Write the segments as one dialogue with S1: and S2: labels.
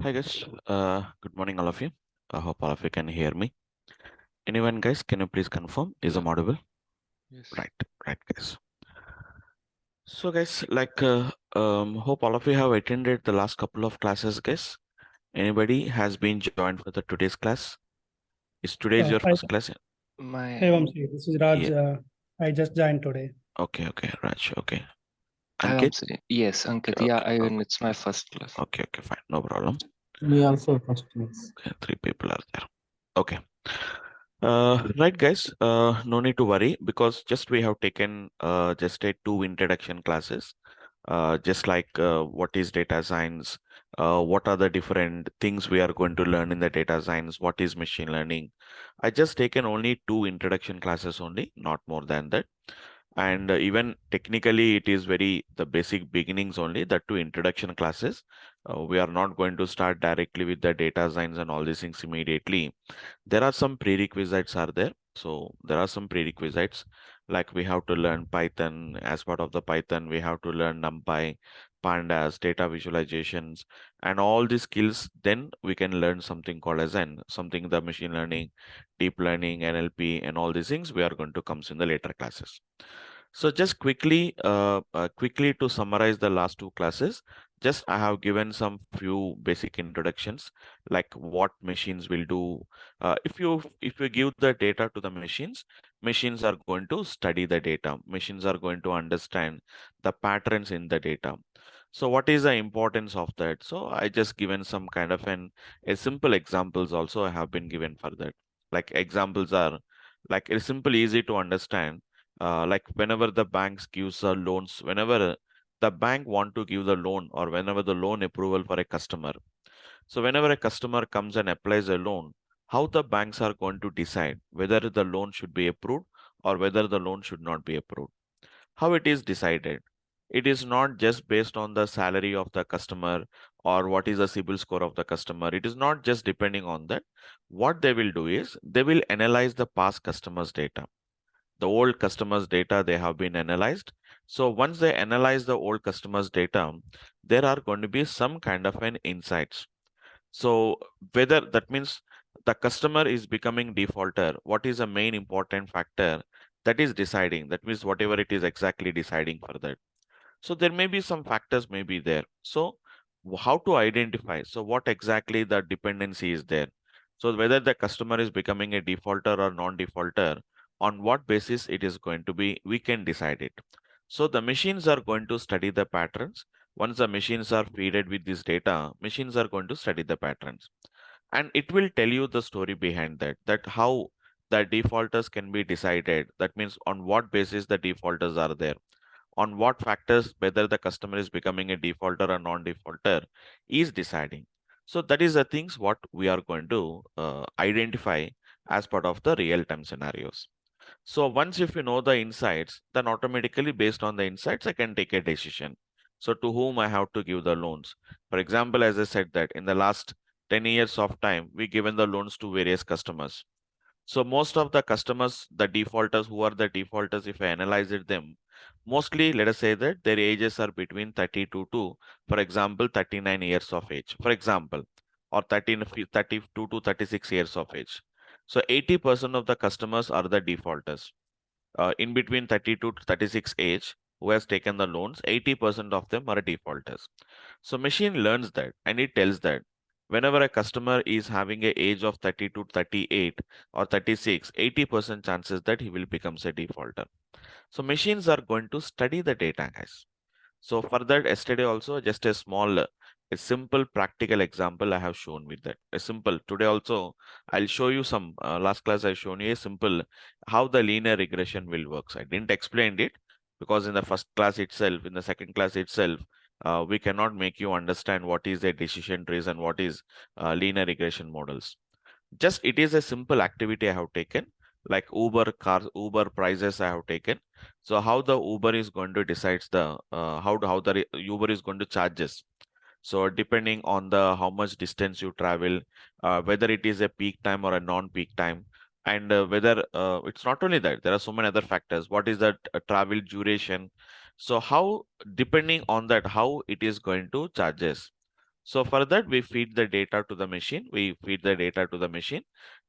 S1: Hi guys, good morning all of you. I hope all of you can hear me. Anyone guys, can you please confirm? Is
S2: Yeah.
S1: I'm audible?
S2: Yes.
S1: Right, right guys. So guys, hope all of you have attended the last couple of classes guys. Anybody has been joined for the today's class? Is today's your
S3: Hi,
S1: first class?
S3: hey
S2: My
S3: Vamsi, this is Raj.
S1: Yeah,
S3: I just joined today.
S1: okay, Raj, okay.
S2: Hi
S1: Ankit?
S2: Vamsi. Yes, Ankit. Yeah,
S1: Okay,
S2: even it's my first class.
S1: okay, fine, no problem.
S4: Me also first class.
S1: Okay, three people are there. Okay. Right, guys. No need to worry because just we have taken just a two introduction classes. Just like what is data science, what are the different things we are going to learn in the data science, what is machine learning. I just taken only two introduction classes only, not more than that. And even technically, it is very the basic beginnings only. The two introduction classes. We are not going to start directly with the data science and all these things immediately. There are some prerequisites are there. So there are some prerequisites like we have to learn Python. As part of the Python, we have to learn NumPy, pandas, data visualizations, and all these skills. Then we can learn something called as an something the machine learning, deep learning, NLP, and all these things we are going to comes in the later classes. So just quickly to summarize the last two classes, just I have given some few basic introductions, like what machines will do. If you give the data to the machines, machines are going to study the data. Machines are going to understand the patterns in the data. So what is the importance of that? So I just given some kind of a simple examples also I have been given for that. Like examples are like it's simple, easy to understand like whenever the banks gives loans, whenever the bank want to give the loan or whenever the loan approval for a customer. So whenever a customer comes and applies a loan, how the banks are going to decide whether the loan should be approved or whether the loan should not be approved. How it is decided? It is not just based on the salary of the customer or what is the CIBIL score of the customer. It is not just depending on that. What they will do is they will analyze the past customers' data, the old customers data they have been analyzed. So once they analyze the old customers data, there are going to be some kind of an insights. So whether that means the customer is becoming defaulter, what is a main important factor that is deciding, that means whatever it is exactly deciding for that. So there may be some factors may be there. So how to identify? So what exactly the dependency is there? So whether the customer is becoming a defaulter or non-defaulter, on what basis it is going to be, we can decide it. So the machines are going to study the patterns. Once the machines are fed with this data, machines are going to study the patterns. And it will tell you the story behind that, that how the defaulters can be decided. That means on what basis the defaulters are there, on what factors whether the customer is becoming a defaulter or non-defaulter is deciding. So that is the things what we are going to identify as part of the real-time scenarios. So once if you know the insights, then automatically based on the insights, I can take a decision. So to whom I have to give the loans. For example, as I said that in the last 10 years of time, we given the loans to various customers. So most of the customers, the defaulters, who are the defaulters, if I analyze it them, mostly let us say that their ages are between 32 to, for example, 39 years of age, for example, or 32 to 36 years of age. So 80% of the customers are the defaulters. In between 32 to 36 age, who has taken the loans, 80% of them are defaulters. So machine learns that and it tells that whenever a customer is having a age of 32, 38 or 36, 80% chances that he will become a defaulter. So machines are going to study the data, guys. So for that, yesterday also just a small, a simple practical example I have shown with that. A simple today also I'll show you some. Last class I shown you a simple how the linear regression will work. So I didn't explain it because in the first class itself, in the second class itself, we cannot make you understand what is a decision trees and what is linear regression models. Just it is a simple activity I have taken, like Uber cars, Uber prices I have taken. So how the Uber is going to decides the how the Uber is going to charge us. So depending on the how much distance you travel, whether it is a peak time or a non-peak time, and whether it's not only that, there are so many other factors. What is that travel duration? So how depending on that, how it is going to charge us. So for that, we feed the data to the machine. We feed the data to the machine,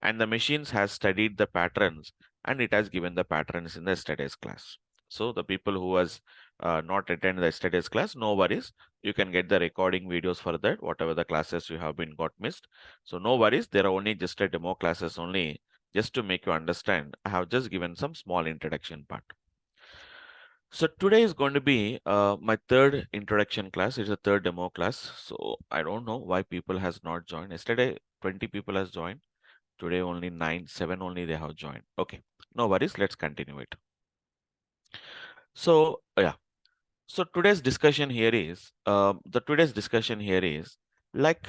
S1: and the machines has studied the patterns, and it has given the patterns in the yesterday's class. So the people who has not attended the yesterday's class, no worries. You can get the recording videos for that, whatever the classes you have been got missed. So no worries. There are only just a demo classes only, just to make you understand. I have just given some small introduction part. So today is going to be my third introduction class. It's a third demo class. So I don't know why people has not joined. Yesterday, 20 people has joined. Today only 7 only they have joined. Okay, no worries. Let's continue it. So yeah. So today's discussion here is like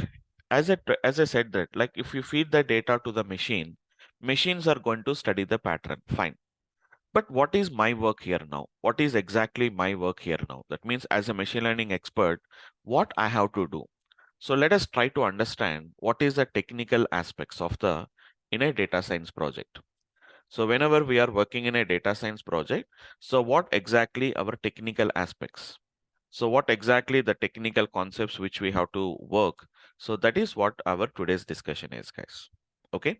S1: as I said that like if you feed the data to the machine, machines are going to study the pattern. Fine. But what is my work here now? What is exactly my work here now? That means as a machine learning expert, what I have to do. So let us try to understand what is the technical aspects of in a data science project. So whenever we are working in a data science project, so what exactly our technical aspects? So what exactly the technical concepts which we have to work? So that is what our today's discussion is, guys. Okay.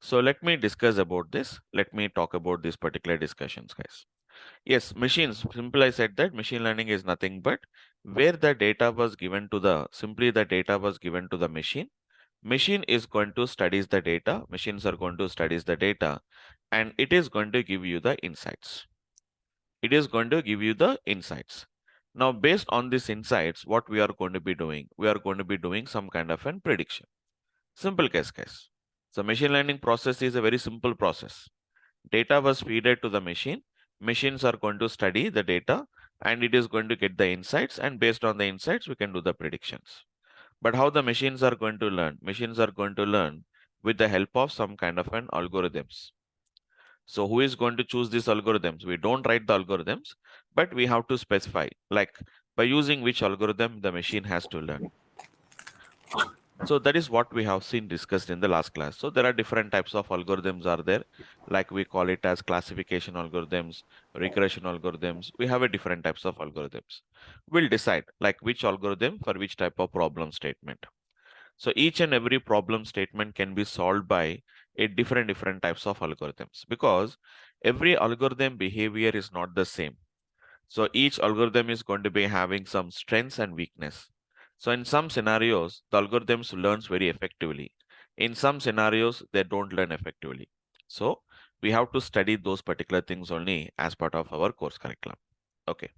S1: So let me discuss about this. Let me talk about these particular discussions, guys. Yes, machines. Simply I said that machine learning is nothing but where the data was given to simply the data was given to the machine. Machine is going to studies the data. Machines are going to studies the data, and it is going to give you the insights. It is going to give you the insights. Now, based on these insights, what we are going to be doing? We are going to be doing some kind of an prediction. Simple case. So machine learning process is a very simple process. Data was fed to the machine. Machines are going to study the data and it is going to get the insights, and based on the insights, we can do the predictions. But how the machines are going to learn? Machines are going to learn with the help of some kind of an algorithms. So who is going to choose these algorithms? We don't write the algorithms, but we have to specify like by using which algorithm the machine has to learn. So that is what we have seen discussed in the last class. So there are different types of algorithms are there, like we call it as classification algorithms, regression algorithms. We have a different types of algorithms. We'll decide like which algorithm for which type of problem statement. So each and every problem statement can be solved by a different types of algorithms, because every algorithm behavior is not the same. So each algorithm is going to be having some strengths and weakness. So in some scenarios, the algorithms learns very effectively. In some scenarios, they don't learn effectively. So we have to study those particular things only as part of our course curriculum. Okay.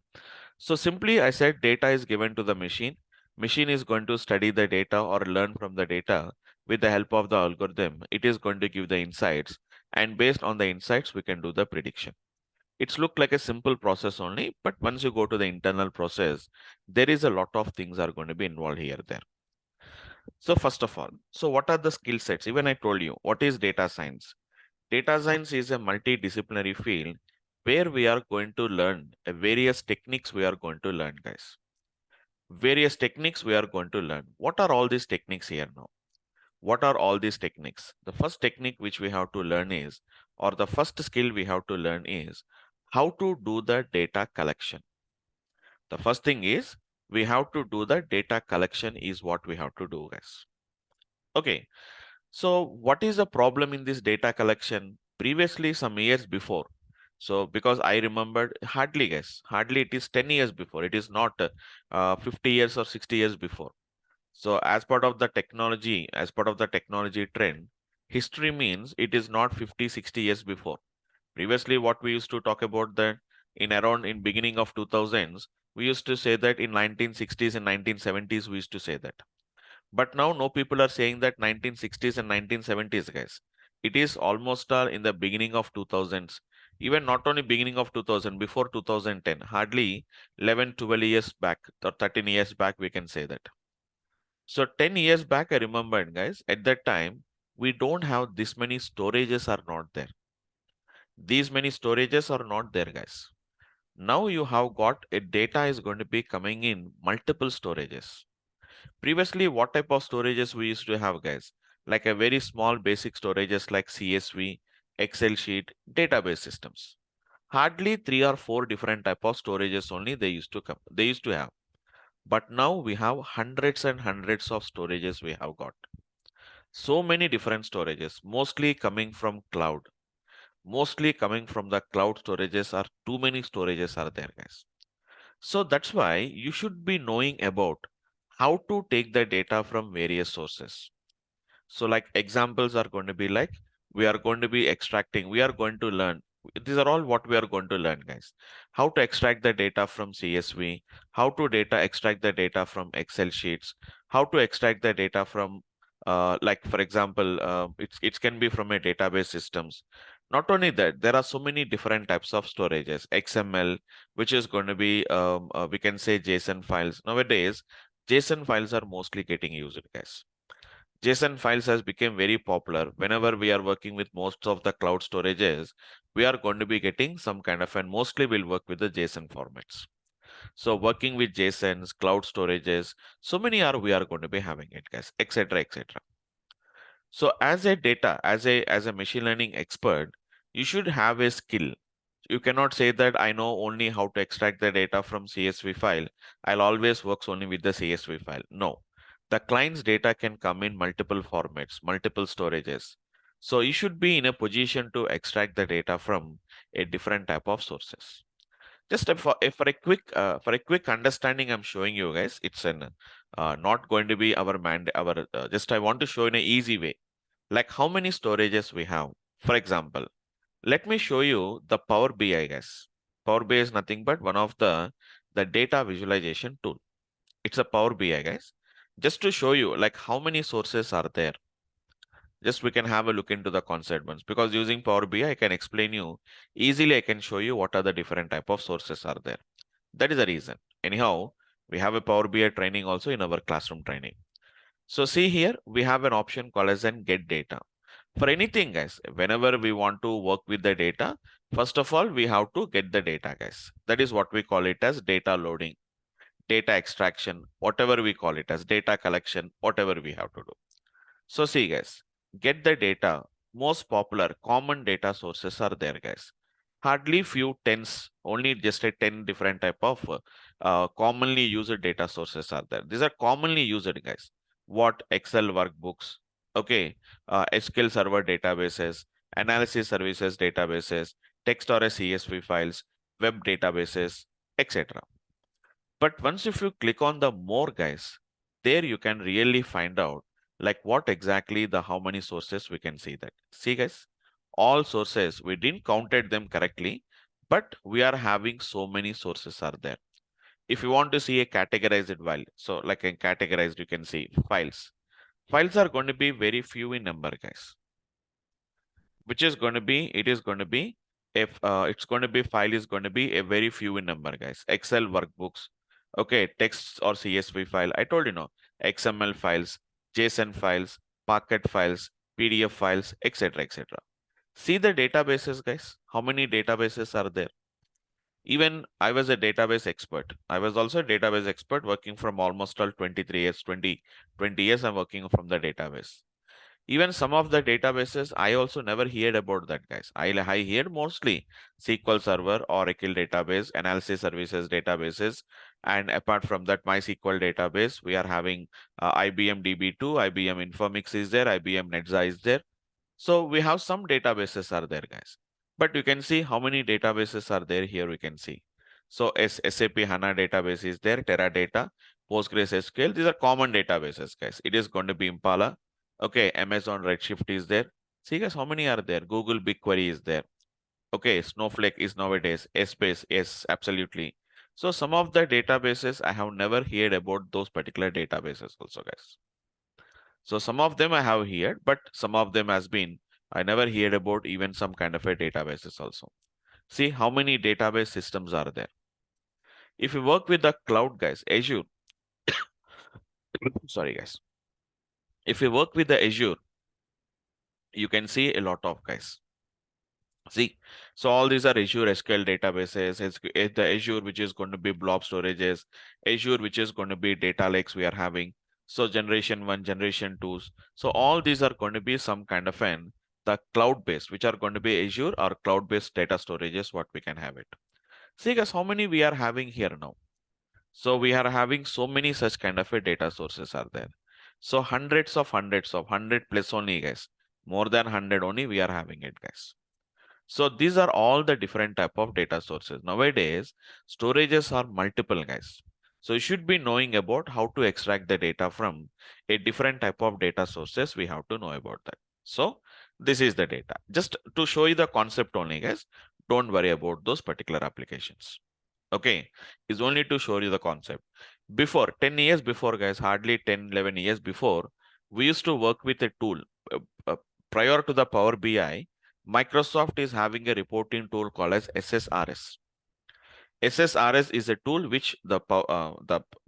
S1: So simply I said data is given to the machine. Machine is going to study the data or learn from the data with the help of the algorithm. It is going to give the insights, and based on the insights, we can do the prediction. It's look like a simple process only, but once you go to the internal process, there is a lot of things are going to be involved here there. So first of all, so what are the skill sets? Even I told you, what is data science? Data science is a multidisciplinary field where we are going to learn various techniques we are going to learn, guys. Various techniques we are going to learn. What are all these techniques here now? What are all these techniques? The first technique which we have to learn is, or the first skill we have to learn is, how to do the data collection. The first thing is, we have to do the data collection is what we have to do, guys. Okay. So what is the problem in this data collection? Previously, some years before. So because I remembered hardly, guys, hardly it is 10 years before. It is not 50 years or 60 years before. So as part of the technology, trend, history means it is not 50, 60 years before. Previously, what we used to talk about that in beginning of 2000s, we used to say that in 1960s and 1970s, we used to say that. But now no people are saying that 1960s and 1970s, guys. It is almost in the beginning of 2000s. Even not only beginning of 2000, before 2010, hardly 11, 12 years back or 13 years back, we can say that. So 10 years back, I remember, guys, at that time, we don't have this many storages are not there. These many storages are not there, guys. Now you have got a data is going to be coming in multiple storages. Previously, what type of storages we used to have, guys? Like a very small basic storages like CSV, Excel sheet, database systems. Hardly 3 or 4 different type of storages only they used to have. But now we have hundreds and hundreds of storages we have got. So many different storages, mostly coming from cloud. Mostly coming from the cloud storages are too many storages are there, guys. So that's why you should be knowing about how to take the data from various sources. So like examples are going to be like, we are going to be extracting, we are going to learn. These are all what we are going to learn, guys. How to extract the data from CSV, how to extract the data from Excel sheets, how to extract the data from, like for example, it can be from a database systems. Not only that, there are so many different types of storages, XML, which is going to be, we can say JSON files. Nowadays, JSON files are mostly getting used, guys. JSON files has become very popular. Whenever we are working with most of the cloud storages, we are going to be getting some kind of, and mostly we'll work with the JSON formats. So working with JSONs, cloud storages, so many are we are going to be having it, guys, etc., etc. So as a data, as a machine learning expert, you should have a skill. You cannot say that I know only how to extract the data from CSV file. I'll always work only with the CSV file. No, the client's data can come in multiple formats, multiple storages. So you should be in a position to extract the data from a different type of sources. Just for a quick understanding, I'm showing you guys. It's an not going to be our just I want to show in an easy way, like how many storages we have. For example, let me show you the Power BI, guys. Power BI is nothing but one of the data visualization tool. It's a Power BI, guys. Just to show you like how many sources are there. Just we can have a look into the concept ones, because using Power BI, I can explain you easily. I can show you what are the different type of sources are there. That is the reason. Anyhow, we have a Power BI training also in our classroom training. So see here, we have an option called as an get data. For anything, guys, whenever we want to work with the data, first of all, we have to get the data, guys. That is what we call it as data loading, data extraction, whatever we call it as data collection, whatever we have to do. So see, guys, get the data. Most popular common data sources are there, guys. Hardly few tens, only just a 10 different type of commonly used data sources are there. These are commonly used, guys. What? Excel workbooks, okay, SQL Server databases, analysis services databases, text or a CSV files, web databases, etc. But once if you click on the more, guys, there you can really find out like what exactly the how many sources we can see that. See, guys, all sources, we didn't counted them correctly, but we are having so many sources are there. If you want to see a categorized file, so like a categorized, you can see files. Files are going to be very few in number, guys. Which is going to be, it is going to be, if it's going to be file is going to be a very few in number, guys. Excel workbooks, okay, text or CSV file. I told you no, XML files, JSON files, Parquet files, PDF files, etc., etc. See the databases, guys. How many databases are there? Even I was a database expert. I was also a database expert working from almost all 23 years, 20 years I'm working from the database. Even some of the databases, I also never heard about that, guys. I heard mostly SQL Server, Oracle database, analysis services databases. And apart from that, MySQL database, we are having IBM DB2, IBM Informix is there, IBM NetZa is there. So we have some databases are there, guys. But you can see how many databases are there here, we can see. So SAP HANA database is there, Teradata, PostgreSQL. These are common databases, guys. It is going to be Impala. Okay, Amazon Redshift is there. See, guys, how many are there? Google BigQuery is there. Okay, Snowflake is nowadays. Space, yes, absolutely. So some of the databases, I have never heard about those particular databases also, guys. So some of them I have heard, but some of them has been, I never heard about even some kind of a databases also. See how many database systems are there. If you work with the cloud, guys, Azure, sorry, guys. If you work with the Azure, you can see a lot of, guys. See, so all these are Azure SQL databases. It's the Azure, which is going to be blob storages, Azure, which is going to be data lakes we are having. So generation 1, generation 2. So all these are going to be some kind of the cloud-based, which are going to be Azure or cloud-based data storages, what we can have it. See, guys, how many we are having here now? So we are having so many such kind of a data sources are there. So hundred of 100 plus only, guys. More than 100 only we are having it, guys. So these are all the different type of data sources. Nowadays, storages are multiple, guys. So you should be knowing about how to extract the data from a different type of data sources. We have to know about that. So this is the data. Just to show you the concept only, guys. Don't worry about those particular applications. Okay, is only to show you the concept. Before 10 years before, guys, hardly 10, 11 years before, we used to work with a tool. Uh, Prior to the Power BI, Microsoft is having a reporting tool called as SSRS. SSRS is a tool which the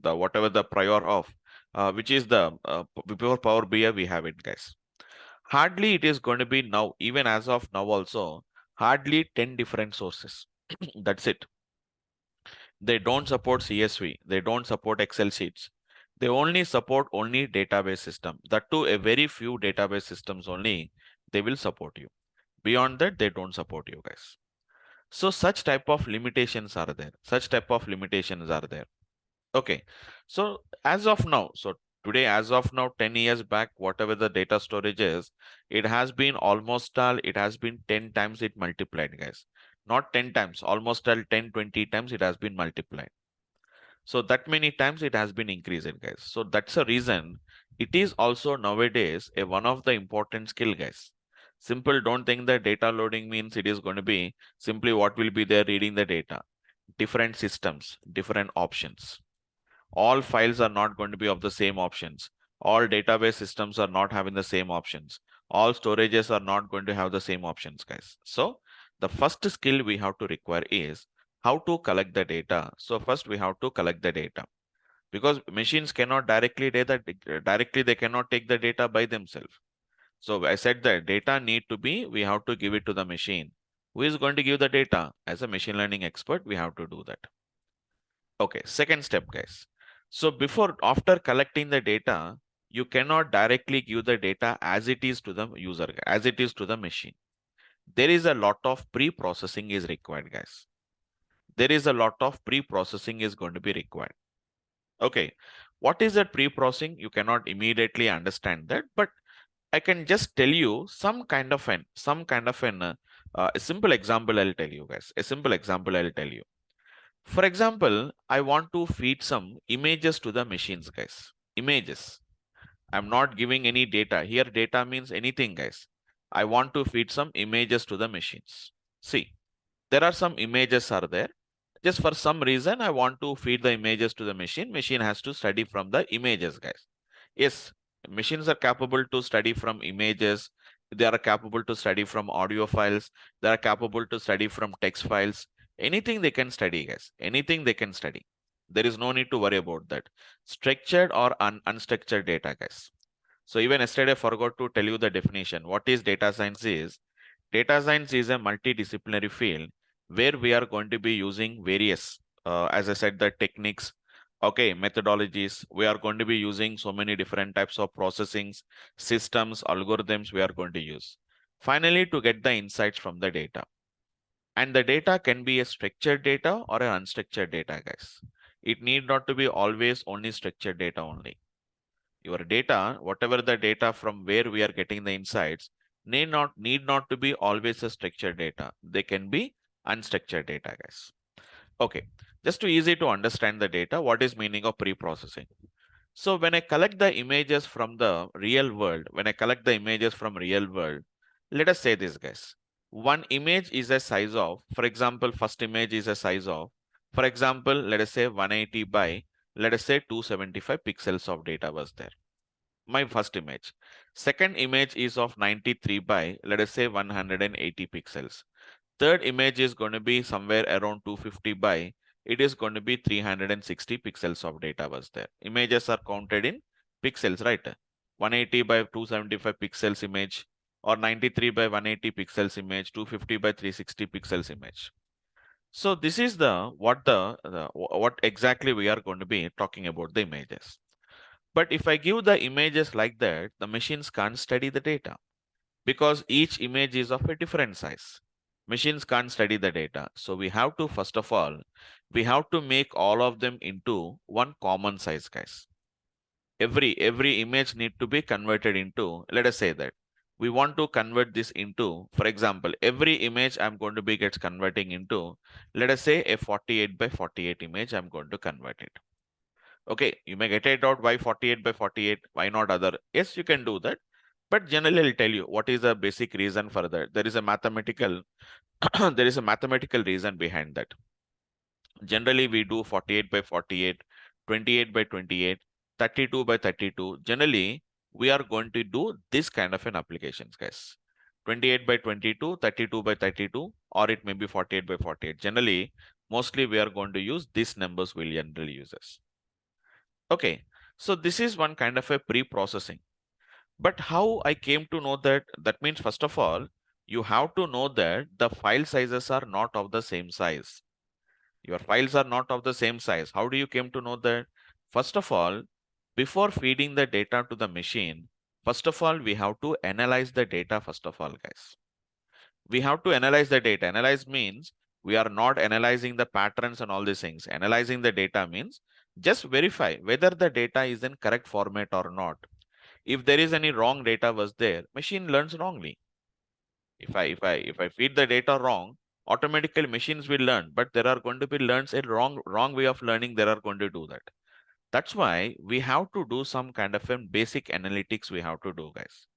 S1: whatever the prior of which is the before Power BI we have it, guys. Hardly it is going to be now, even as of now also, hardly 10 different sources. That's it. They don't support CSV. They don't support Excel sheets. They only support only database system. That too, a very few database systems only they will support you. Beyond that, they don't support you, guys. So such type of limitations are there. Such type of limitations are there. Okay. So as of now, so today, as of now, 10 years back, whatever the data storage is, it has been almost it has been 10 times it multiplied, guys. Not 10 times, almost 10, 20 times it has been multiplied. So that many times it has been increased, guys. So that's a reason it is also nowadays a one of the important skill, guys. Simple, don't think that data loading means it is going to be simply what will be there reading the data. Different systems, different options. All files are not going to be of the same options. All database systems are not having the same options. All storages are not going to have the same options, guys. So the first skill we have to require is how to collect the data. So first we have to collect the data, because machines cannot directly they cannot take the data by themselves. So I said that data need to be, we have to give it to the machine. Who is going to give the data? As a machine learning expert, we have to do that. Okay, second step, guys. So after collecting the data, you cannot directly give the data as it is to the user, as it is to the machine. There is a lot of pre-processing is required, guys. There is a lot of pre-processing is going to be required. Okay, what is that pre-processing? You cannot immediately understand that, but I can just tell you some kind of a simple example I'll tell you, guys. A simple example I'll tell you. For example, I want to feed some images to the machines, guys. Images. I'm not giving any data. Here data means anything, guys. I want to feed some images to the machines. See, there are some images are there. Just for some reason, I want to feed the images to the machine. Machine has to study from the images, guys. Yes, machines are capable to study from images. They are capable to study from audio files. They are capable to study from text files. Anything they can study, guys. Anything they can study. There is no need to worry about that. Structured or unstructured data, guys. So even yesterday I forgot to tell you the definition. What is data science is? Data science is a multidisciplinary field where we are going to be using various, as I said, the techniques, okay, methodologies. We are going to be using so many different types of processings, systems, algorithms we are going to use. Finally, to get the insights from the data. And the data can be a structured data or an unstructured data, guys. It need not to be always only structured data only. Your data, whatever the data from where we are getting the insights, need not to be always a structured data. They can be unstructured data, guys. Okay, just to easy to understand the data, what is meaning of pre-processing? So when I collect the images from the real world, let us say this, guys. One image is a size of, for example, first image is a size of, for example, let us say 180 by, let us say 275 pixels of data was there. My first image. Second image is of 93 by, let us say 180 pixels. Third image is going to be somewhere around 250 by, it is going to be 360 pixels of data was there. Images are counted in pixels, right? 180 by 275 pixels image, or 93 by 180 pixels image, 250 by 360 pixels image. So this is what exactly we are going to be talking about the images. But if I give the images like that, the machines can't study the data because each image is of a different size. Machines can't study the data. So we have to, first of all, we have to make all of them into one common size, guys. Every image need to be converted into, let us say that we want to convert this into, for example, every image I'm going to be gets converting into, let us say a 48 by 48 image, I'm going to convert it. Okay, you may get it out why 48 by 48, why not other? Yes, you can do that. But generally, I'll tell you what is the basic reason for that. There is a mathematical, there is a mathematical reason behind that. Generally, we do 48 by 48, 28 by 28, 32 by 32. Generally, we are going to do this kind of an applications, guys. 28 by 22, 32 by 32, or it may be 48 by 48. Generally, mostly we are going to use these numbers will generally uses. Okay, so this is one kind of a pre-processing. But how I came to know that, that means first of all, you have to know that the file sizes are not of the same size. Your files are not of the same size. How do you came to know that? First of all, before feeding the data to the machine, first of all, we have to analyze the data first of all, guys. We have to analyze the data. Analyze means we are not analyzing the patterns and all these things. Analyzing the data means just verify whether the data is in correct format or not. If there is any wrong data was there, machine learns wrongly. If I feed the data wrong, automatically machines will learn, but there are going to be learns a wrong way of learning. They are going to do that. That's why we have to do some kind of a basic analytics we have to do, guys.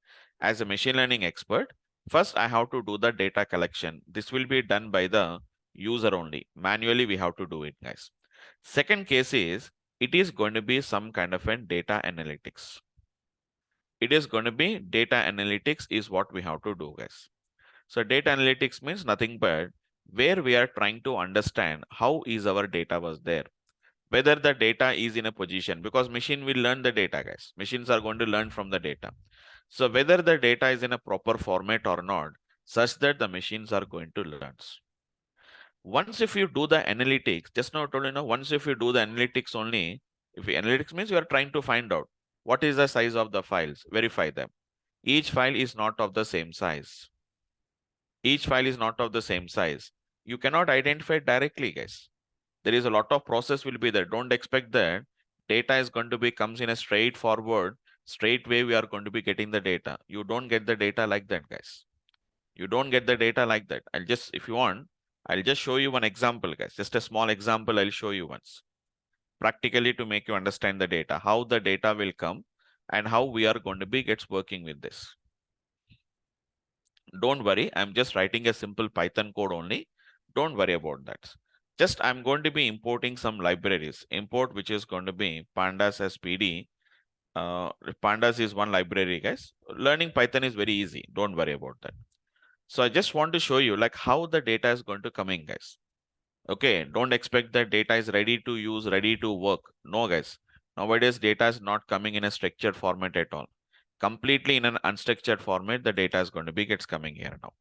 S1: As a machine learning expert, first I have to do the data collection. This will be done by the user only. Manually, we have to do it, guys. Second case is, it is going to be some kind of a data analytics. It is going to be data analytics is what we have to do, guys. So data analytics means nothing but where we are trying to understand how is our data was there. Whether the data is in a position, because machine will learn the data, guys. Machines are going to learn from the data. So whether the data is in a proper format or not, such that the machines are going to learn. Once if you do the analytics, just now I told you, once if you do the analytics only, if analytics means you are trying to find out what is the size of the files, verify them. Each file is not of the same size. Each file is not of the same size. You cannot identify it directly, guys. There is a lot of process will be there. Don't expect that data is going to be comes in a straightforward, straight way we are going to be getting the data. You don't get the data like that, guys. You don't get the data like that. I'll just, if you want, I'll just show you one example, guys. Just a small example I'll show you once. Practically to make you understand the data, how the data will come and how we are going to be gets working with this. Don't worry, I'm just writing a simple Python code only. Don't worry about that. Just I'm going to be importing some libraries. Import, which is going to be pandas as PD. Pandas is one library, guys. Learning Python is very easy. Don't worry about that. So I just want to show you like how the data is going to come in, guys. Okay, don't expect that data is ready to use, ready to work. No, guys. Nowadays, data is not coming in a structured format at all. Completely in an unstructured format, the data is going to be gets coming here now.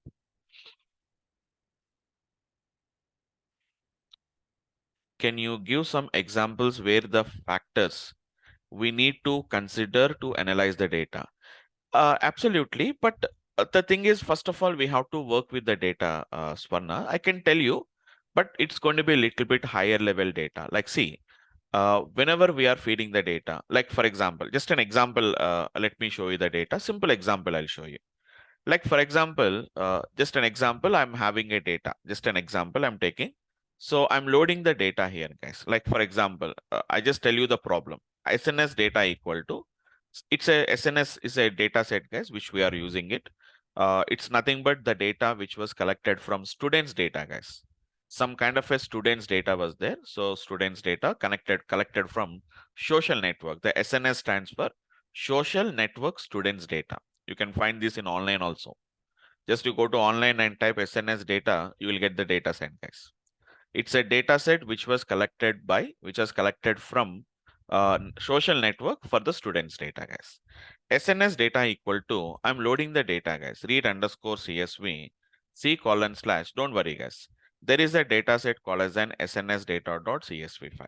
S1: Can you give some examples where the factors we need to consider to analyze the data? Absolutely. But the thing is, first of all, we have to work with the data, Swarna. I can tell you, but it's going to be a little bit higher level data. Like, see, whenever we are feeding the data, like, for example, just an example, let me show you the data. Simple example, I'll show you. Like, for example, just an example, I'm having a data, just an example I'm taking. So I'm loading the data here, guys. Like, for example, I just tell you the problem. SNS data equal to, it's a SNS is a data set, guys, which we are using it. It's nothing but the data which was collected from students data, guys. Some kind of a students data was there. So students data collected from social network. The SNS stands for social network students data. You can find this in online also. Just you go to online and type SNS data, you will get the data set, guys. It's a data set which was collected from social network for the students data, guys. SNS data equal to, I'm loading the data, guys. Read underscore CSV, C:/. Don't worry, guys. There is a data set called as an SNS data.csv file.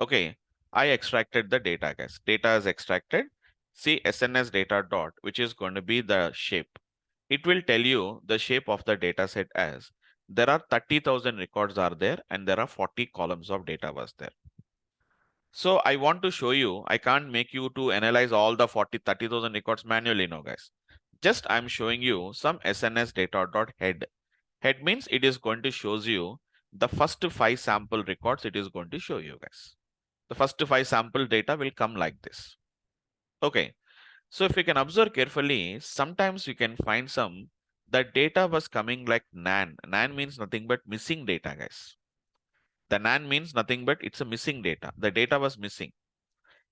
S1: Okay, I extracted the data, guys. Data is extracted. See SNS data dot, which is going to be the shape. it will tell you the shape of the data set as there are 30,000 records are there and there are 40 columns of data was there. So I want to show you, I can't make you to analyze all the 30,000 records manually, no guys. Just I'm showing you some SNS data.head. Head means it is going to shows you the first 5 sample records it is going to show you guys. The first 5 sample data will come like this. Okay. So if you can observe carefully, sometimes you can find some, the data was coming like NaN. NaN means nothing but missing data, guys. The NaN means nothing but it's a missing data. The data was missing.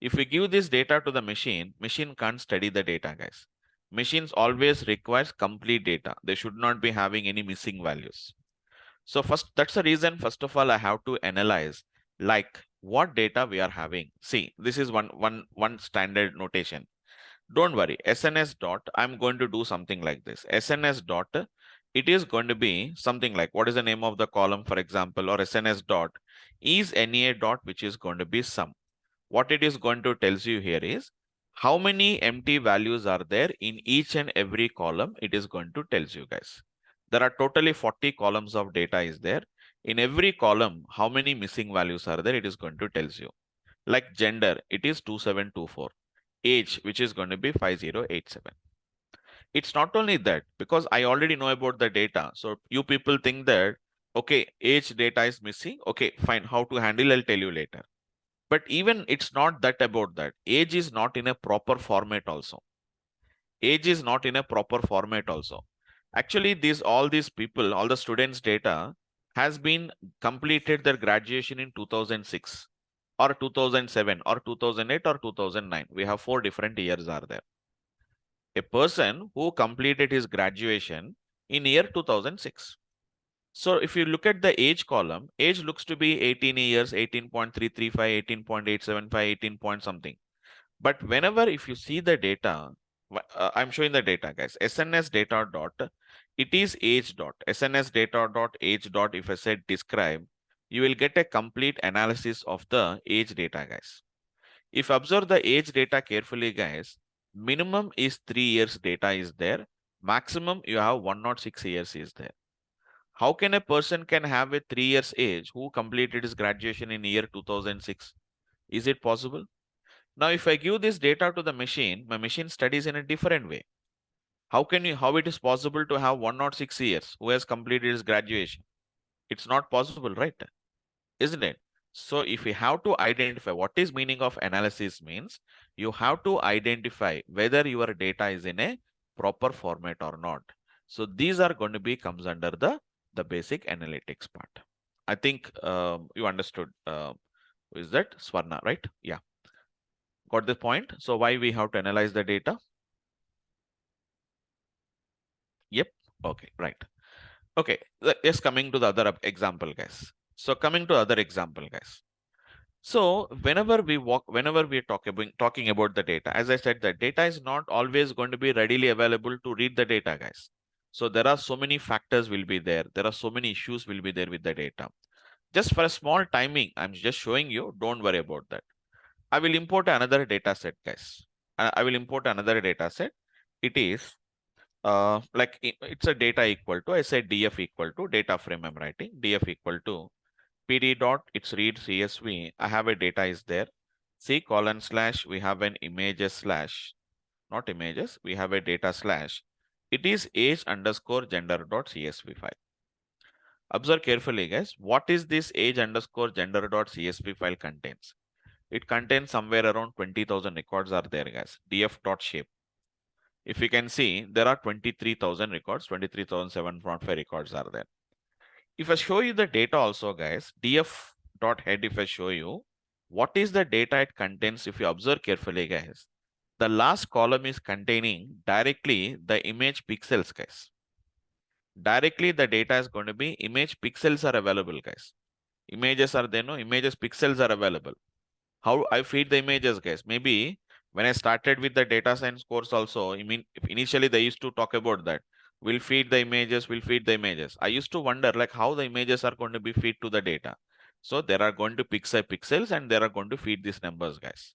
S1: If we give this data to the machine, machine can't study the data, guys. Machines always requires complete data. They should not be having any missing values. So first, that's the reason, first of all, I have to analyze like what data we are having. See, this is one standard notation. Don't worry, SNS dot, I'm going to do something like this. SNS dot, it is going to be something like, what is the name of the column, for example, or SNS dot is NA dot, which is going to be sum. What it is going to tells you here is how many empty values are there in each and every column. It is going to tells you guys. There are totally 40 columns of data is there. In every column, how many missing values are there? It is going to tells you. Like gender, it is 2724. Age, which is going to be 5087. It's not only that, because I already know about the data. So you people think that, okay, age data is missing. Okay, fine. How to handle, I'll tell you later. But even it's not that about that. Age is not in a proper format also. Age is not in a proper format also. Actually, all these people, all the students' data has been completed their graduation in 2006 or 2007 or 2008 or 2009. We have 4 different years are there. A person who completed his graduation in year 2006. So if you look at the age column, age looks to be 18 years, 18.335, 18.875, 18 point something. But whenever if you see the data, I'm showing the data, guys. SNS data dot, it is age dot. SNS data dot age dot, if I said describe, you will get a complete analysis of the age data, guys. If observe the age data carefully, guys, minimum is 3 years data is there. Maximum you have 106 years is there. How can a person can have a 3 years age who completed his graduation in year 2006? Is it possible? Now, if I give this data to the machine, my machine studies in a different way. How it is possible to have 106 years who has completed his graduation? It's not possible, right? Isn't it? So if you have to identify what is meaning of analysis means, you have to identify whether your data is in a proper format or not. So these are going to be comes under the basic analytics part. I think you understood. Who is that? Swarna, right? Yeah. Got the point? So why we have to analyze the data? Yep. Okay, right. Okay, just coming to the other example, guys. So coming to other example, guys. So whenever we talking about the data, as I said, the data is not always going to be readily available to read the data, guys. So there are so many factors will be there. There are so many issues will be there with the data. Just for a small timing, I'm just showing you, don't worry about that. I will import another data set, guys. I will import another data set. It is like it's a data equal to, I said df equal to data frame, I'm writing df equal to pd dot, it's read csv. I have a data is there. C colon slash, we have an images slash, not images, we have a data slash. It is age underscore gender dot csv file. Observe carefully, guys. What is this age underscore gender dot csv file contains? It contains somewhere around 20,000 records are there, guys. df dot shape. If you can see, there are 23,000 records, 23,705 records are there. If I show you the data also, guys, df.head, if I show you, what is the data it contains, if you observe carefully, guys, the last column is containing directly the image pixels, guys. Directly the data is going to be image pixels are available, guys. Images are there, no? Images pixels are available. How I feed the images, guys? Maybe when I started with the data science course also, I mean, initially they used to talk about that. We'll feed the images, we'll feed the images. I used to wonder like how the images are going to be feed to the data. So there are going to pixels and there are going to feed these numbers, guys.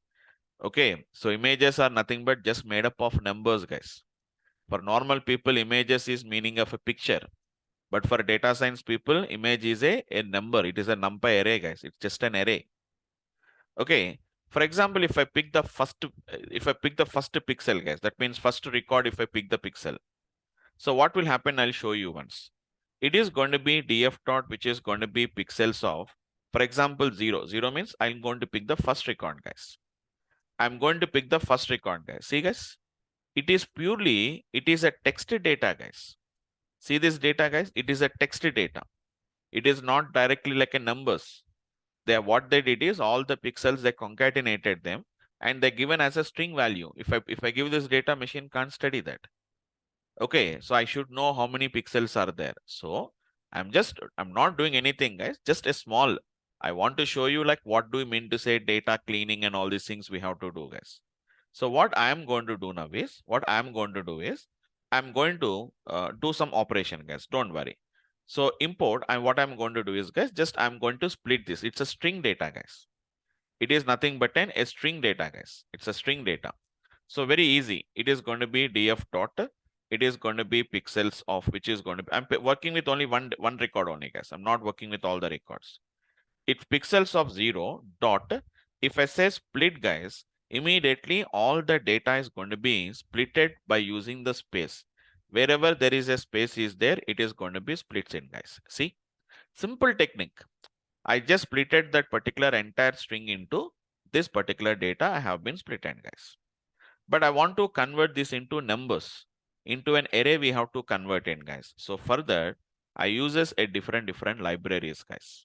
S1: Okay, so images are nothing but just made up of numbers, guys. For normal people, images is meaning of a picture. But for data science people, image is a number. It is a numpy array, guys. It's just an array. Okay. For example, if I pick the first pixel, guys, that means first record if I pick the pixel. So what will happen? I'll show you once. It is going to be df dot, which is going to be pixels of, for example, 0. 0 means I'm going to pick the first record, guys. I'm going to pick the first record, guys. See, guys, it is a text data, guys. See this data, guys? It is a text data. It is not directly like a numbers. What they did is all the pixels, they concatenated them and they're given as a string value. If I give this data, machine can't study that. Okay, so I should know how many pixels are there. So I'm not doing anything, guys. Just a small, I want to show you like what do we mean to say data cleaning and all these things we have to do, guys. So what I am going to do now is, I'm going to do some operation, guys. Don't worry. So import, and what I'm going to do is, guys, I'm going to split this. It's a string data, guys. It is nothing but a string data, guys. It's a string data. So very easy. It is going to be df dot. It is going to be pixels of, which is going to be, I'm working with only one record only, guys. I'm not working with all the records. It's pixels of 0 dot. If I say split, guys, immediately all the data is going to be splitted by using the space. Wherever there is a space is there, it is going to be splits in, guys. See, simple technique. I just splitted that particular entire string into this particular data I have been splitted, guys. But I want to convert this into numbers. Into an array we have to convert in, guys. So for that, I uses a different libraries, guys.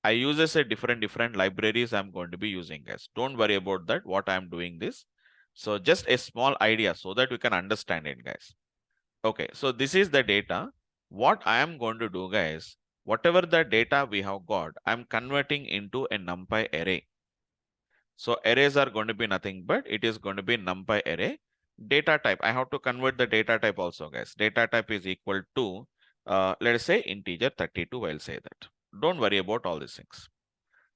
S1: I uses a different libraries I'm going to be using, guys. Don't worry about that, what I'm doing this. So just a small idea so that we can understand it, guys. Okay, so this is the data. What I am going to do, guys, whatever the data we have got, I'm converting into a NumPy array. So arrays are going to be nothing but it is going to be NumPy array. Data type, I have to convert the data type also, guys. Data type is equal to, let us say integer 32, I'll say that. Don't worry about all these things.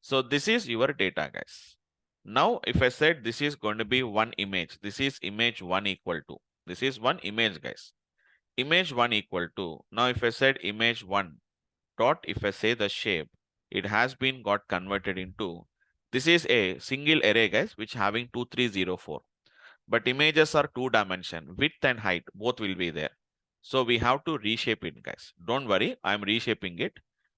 S1: So this is your data, guys. Now, if I said this is going to be one image, this is image 1 equal to, this is one image, guys. Image 1 equal to, now if I said image 1 dot, if I say the shape, it has been got converted into, this is a single array, guys, which having 2304. But images are 2-dimension, width and height, both will be there. So we have to reshape it, guys. Don't worry, I'm reshaping it.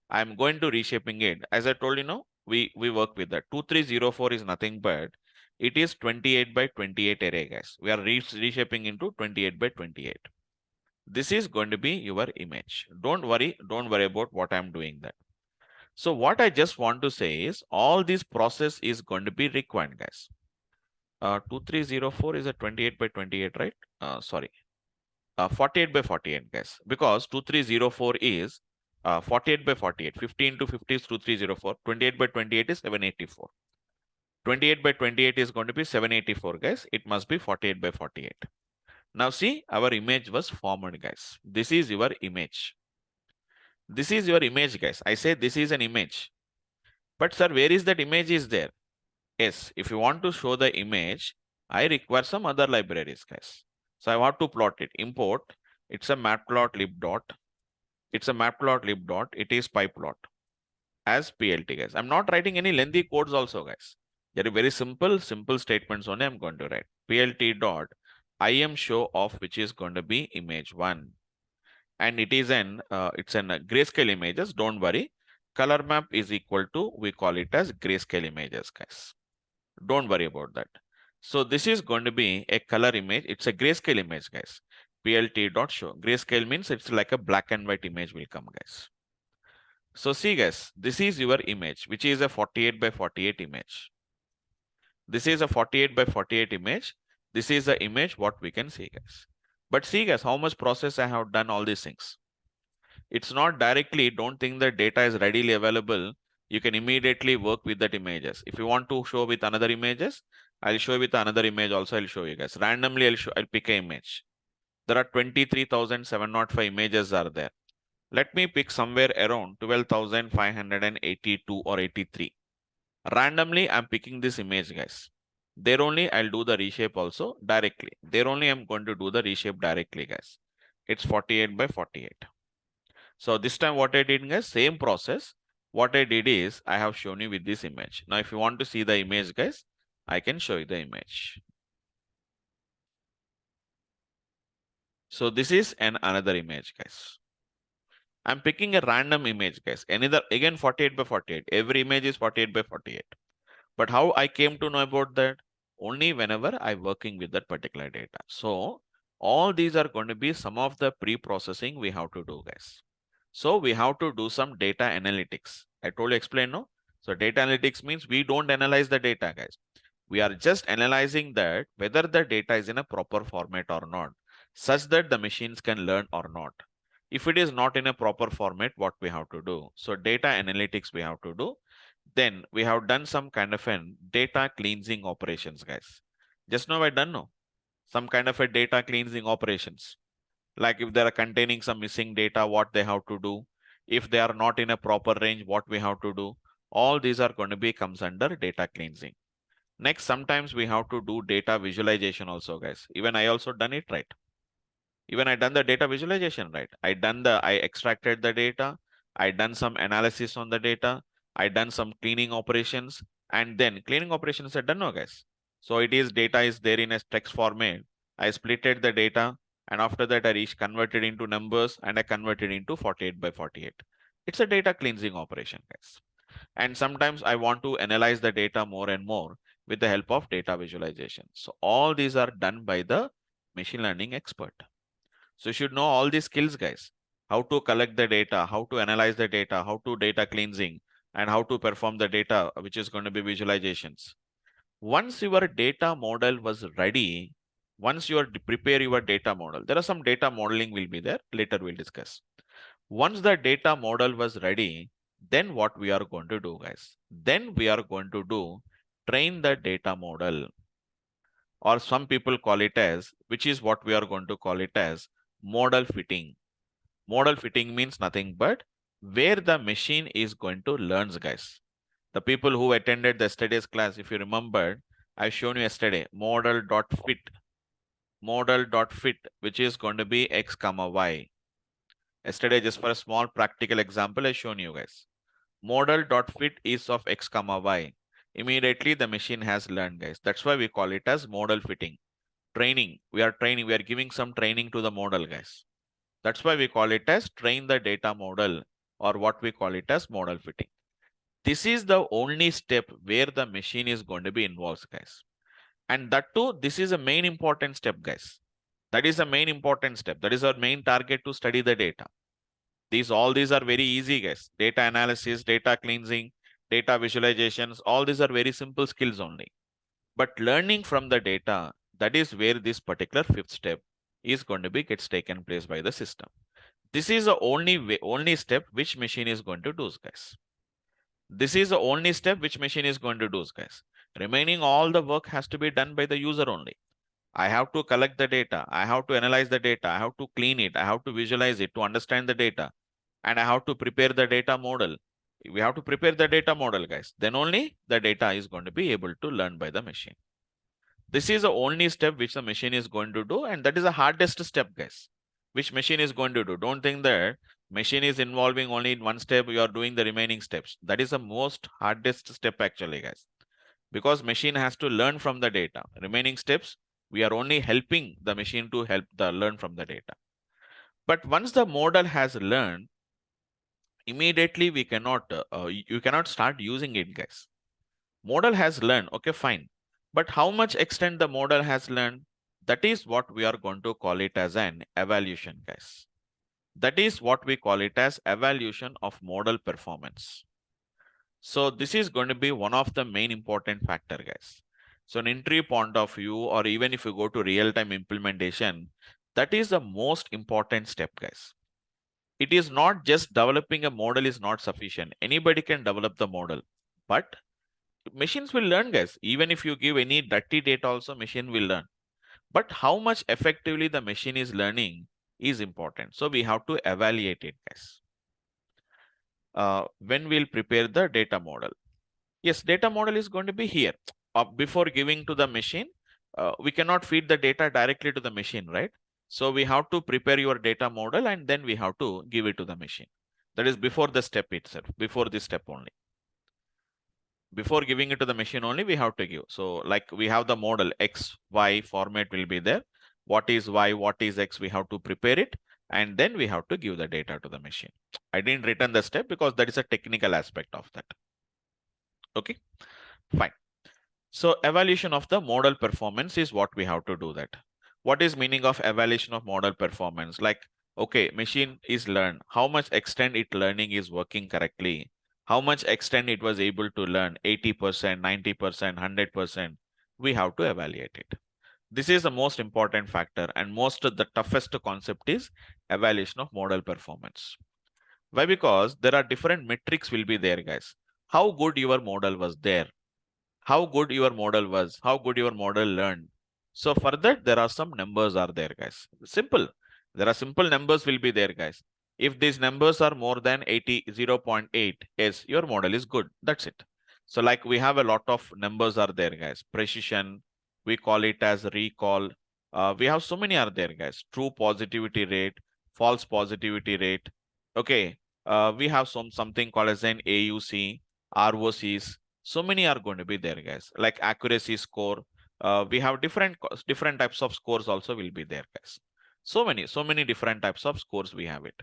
S1: I'm going to reshaping it. As I told you, know, we work with that. 2304 is nothing but it is 28 by 28 array, guys. We are reshaping into 28 by 28. This is going to be your image. Don't worry about what I'm doing that. So what I just want to say is all this process is going to be required, guys. 2304 is a 28 by 28, right? Sorry. 48 by 48, guys. Because 2304 is 48 by 48. 15 to 50 is 2304. 28 by 28 is 784. 28 by 28 is going to be 784, guys. It must be 48 by 48. Now see, our image was formed, guys. This is your image. This is your image, guys. I say this is an image. But sir, where is that image is there? Yes, if you want to show the image, I require some other libraries, guys. So I want to plot it. Import. It's a matplotlib dot. It's a matplotlib dot. It is pyplot as plt, guys. I'm not writing any lengthy codes also, guys. There are very simple statements only I'm going to write. Plt dot im show of, which is going to be image 1. And it is it's an grayscale images. Don't worry. Color map is equal to, we call it as grayscale images, guys. Don't worry about that. So this is going to be a color image. It's a grayscale image, guys. Plt dot show. Grayscale means it's like a black and white image will come, guys. So see, guys, this is your image, which is a 48 by 48 image. This is a 48 by 48 image. This is the image what we can see, guys. But see, guys, how much process I have done all these things. It's not directly, don't think that data is readily available. You can immediately work with that images. If you want to show with another images, I'll show with another image also. I'll show you guys. Randomly, I'll pick an image. There are 23,705 images are there. Let me pick somewhere around 12,582 or 83. Randomly, I'm picking this image, guys. There only I'll do the reshape also directly. There only I'm going to do the reshape directly, guys. It's 48 by 48. So this time what I did, guys, same process. What I did is I have shown you with this image. Now, if you want to see the image, guys, I can show you the image. So this is another image, guys. I'm picking a random image, guys. Another, again, 48 by 48. Every image is 48 by 48. But how I came to know about that? Only whenever I'm working with that particular data. So all these are going to be some of the pre-processing we have to do, guys. So we have to do some data analytics. I told you explain, no? So data analytics means we don't analyze the data, guys. We are just analyzing that whether the data is in a proper format or not, such that the machines can learn or not. If it is not in a proper format, what we have to do? So data analytics we have to do. Then we have done some kind of an data cleansing operations, guys. Just now I done no some kind of a data cleansing operations. Like if they are containing some missing data, what they have to do. If they are not in a proper range, what we have to do. All these are going to be comes under data cleansing. Next, sometimes we have to do data visualization also, guys. Even I also done it right. Even I done the data visualization right. I extracted the data. I done some analysis on the data. I done some cleaning operations, and then cleaning operations are done now, guys. So it is data is there in a text format. I splitted the data, and after that I converted into numbers, and I converted into 48 by 48. It's a data cleansing operation, guys. And sometimes I want to analyze the data more and more with the help of data visualization. So all these are done by the machine learning expert. So you should know all these skills, guys. How to collect the data, how to analyze the data, how to data cleansing, and how to perform the data, which is going to be visualizations. Once your data model was ready, once you prepare your data model, there are some data modeling will be there. Later we'll discuss. Once the data model was ready, then what we are going to do, guys? Then we are going to do train the data model, or some people call it as, which is what we are going to call it as model fitting. Model fitting means nothing but where the machine is going to learn, guys. The people who attended yesterday's class, if you remembered, I've shown you yesterday model.fit, which is going to be x comma y. Yesterday, just for a small practical example, I've shown you guys. Model.fit is of x comma y. Immediately the machine has learned, guys. That's why we call it as model fitting. Training. We are giving some training to the model, guys. That's why we call it as train the data model, or what we call it as model fitting. This is the only step where the machine is going to be involved, guys. And that too, this is a main important step, guys. That is a main important step. That is our main target to study the data. All these are very easy, guys. Data analysis, data cleansing, data visualizations, all these are very simple skills only. But learning from the data, that is where this particular fifth step is going to be gets taken place by the system. This is the only step which machine is going to do, guys. This is the only step which machine is going to do, guys. Remaining all the work has to be done by the user only. I have to collect the data. I have to analyze the data. I have to clean it. I have to visualize it to understand the data. And I have to prepare the data model. We have to prepare the data model, guys. Then only the data is going to be able to learn by the machine. This is the only step which the machine is going to do. And that is the hardest step, guys, which machine is going to do. Don't think that machine is involving only in one step. You are doing the remaining steps. That is the most hardest step actually, guys, because machine has to learn from the data. Remaining steps, we are only helping the machine to learn from the data. But once the model has learned, immediately we cannot, you cannot start using it, guys. Model has learned, okay, fine. But how much extent the model has learned, that is what we are going to call it as an evaluation, guys. That is what we call it as evaluation of model performance. So this is going to be one of the main important factor, guys. So an entry point of view, or even if you go to real-time implementation, that is the most important step, guys. It is not just developing a model is not sufficient. Anybody can develop the model, but machines will learn, guys. Even if you give any dirty data also, machine will learn. But how much effectively the machine is learning is important. So we have to evaluate it, guys. When we'll prepare the data model. Yes, data model is going to be here. before giving to the machine, we cannot feed the data directly to the machine, right? So we have to prepare your data model and then we have to give it to the machine. That is before the step itself, before this step only. Before giving it to the machine only, we have to give. So like we have the model X, Y format will be there. What is Y, what is X, we have to prepare it. And then we have to give the data to the machine. I didn't return the step because that is a technical aspect of that. Okay, fine. So evaluation of the model performance is what we have to do that. What is meaning of evaluation of model performance? Like, okay, machine is learned. How much extent it learning is working correctly? How much extent it was able to learn? 80%, 90%, 100%. We have to evaluate it. This is the most important factor and most of the toughest concept is evaluation of model performance. Why? Because there are different metrics will be there, guys. How good your model was there? How good your model was, how good your model learned. So for that, there are some numbers are there, guys. Simple. There are simple numbers will be there, guys. If these numbers are more than 0.8, yes, your model is good. That's it. So like we have a lot of numbers are there, guys. Precision, we call it as recall. We have so many are there, guys. True positivity rate, false positivity rate. Okay. We have something called as an AUC, ROCs. So many are going to be there, guys. Like accuracy score. We have different types of scores also will be there, guys. So many different types of scores we have it.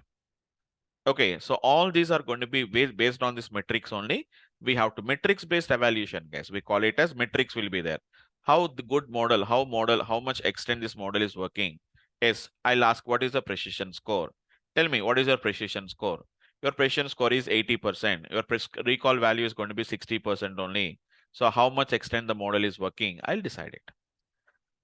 S1: Okay, so all these are going to be based on this metrics only. We have to metrics based evaluation, guys. We call it as metrics will be there. How the good model, how much extent this model is working. Yes, I'll ask what is the precision score. Tell me what is your precision score. Your precision score is 80%. Your recall value is going to be 60% only. So how much extent the model is working, I'll decide it.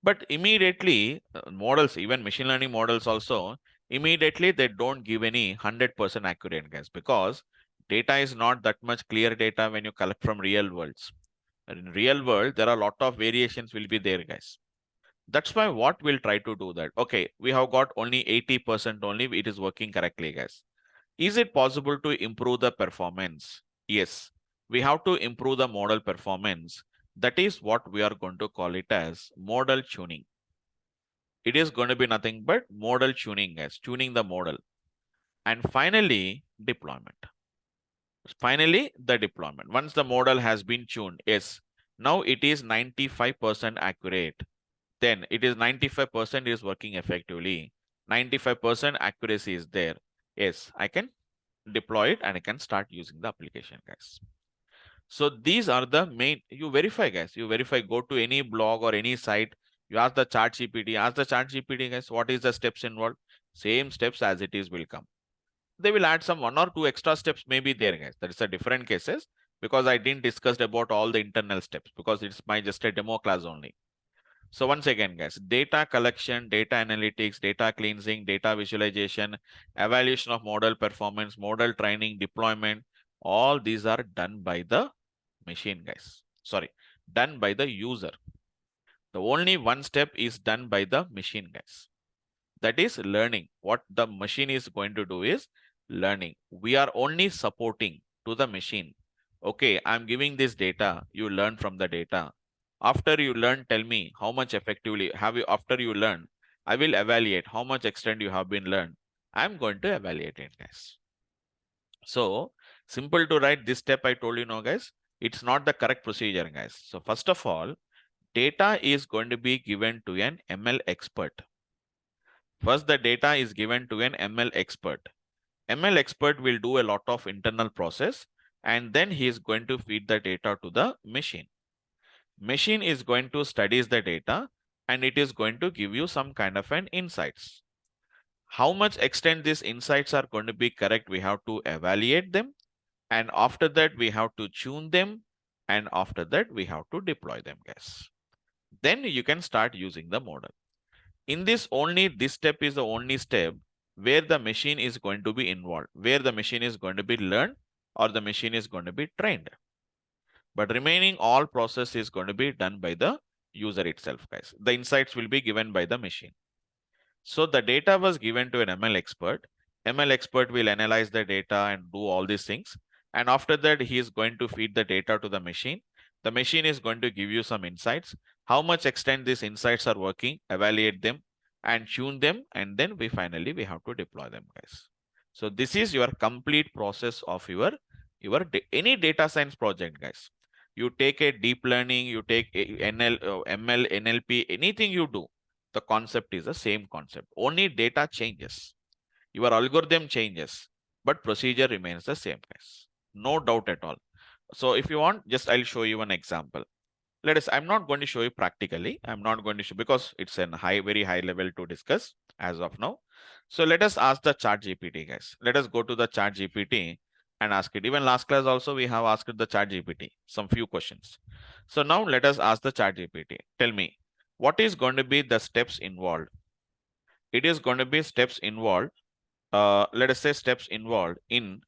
S1: But immediately models, even machine learning models also, immediately they don't give any 100% accurate, guys, because data is not that much clear data when you collect from real worlds. In real world, there are a lot of variations will be there, guys. That's why what we'll try to do that. Okay, we have got only 80% only, it is working correctly, guys. Is it possible to improve the performance? Yes, we have to improve the model performance. That is what we are going to call it as model tuning. It is going to be nothing but model tuning, guys, tuning the model. And finally, deployment. Finally, the deployment. Once the model has been tuned, yes, now it is 95% accurate. Then it is 95% is working effectively. 95% accuracy is there. Yes, I can deploy it and I can start using the application, guys. So these are the main, you verify, guys. You verify, go to any blog or any site. You ask the ChatGPT, guys, what is the steps involved? Same steps as it is will come. They will add some 1 or 2 extra steps maybe there, guys. That is a different cases because I didn't discuss about all the internal steps because it's my just a demo class only. So once again, guys, data collection, data analytics, data cleansing, data visualization, evaluation of model performance, model training, deployment, all these are done by the machine, guys. Sorry, done by the user. The only one step is done by the machine, guys. That is learning. What the machine is going to do is learning. We are only supporting to the machine. Okay, I'm giving this data. You learn from the data. After you learn, tell me how much effectively have you, after you learn, I will evaluate how much extent you have been learned. I'm going to evaluate it, guys. So simple to write this step I told you now, guys. It's not the correct procedure, guys. So first of all, data is going to be given to an ML expert. First, the data is given to an ML expert. ML expert will do a lot of internal process and then he is going to feed the data to the machine. Machine is going to study the data and it is going to give you some kind of an insights. How much extent these insights are going to be correct, we have to evaluate them. And after that, we have to tune them. And after that, we have to deploy them, guys. Then you can start using the model. In this step is the only step where the machine is going to be involved, where the machine is going to be learned or the machine is going to be trained. But remaining all process is going to be done by the user itself, guys. The insights will be given by the machine. So the data was given to an ML expert. ML expert will analyze the data and do all these things. And after that, he is going to feed the data to the machine. The machine is going to give you some insights. How much extent these insights are working, evaluate them and tune them. And then we have to deploy them, guys. So this is your complete process of your any data science project, guys. You take a deep learning, you take a ML, NLP, anything you do, the concept is the same concept. Only data changes. Your algorithm changes, but procedure remains the same, guys. No doubt at all. So if you want, just I'll show you an example. I'm not going to show you practically. I'm not going to show because it's a very high level to discuss as of now. So let us ask the chat GPT, guys. Let us go to the chat GPT and ask it. Even last class also we have asked the chat GPT some few questions. So now let us ask the chat GPT. Tell me, what is going to be the steps involved? It is going to be steps involved. Let us say steps involved in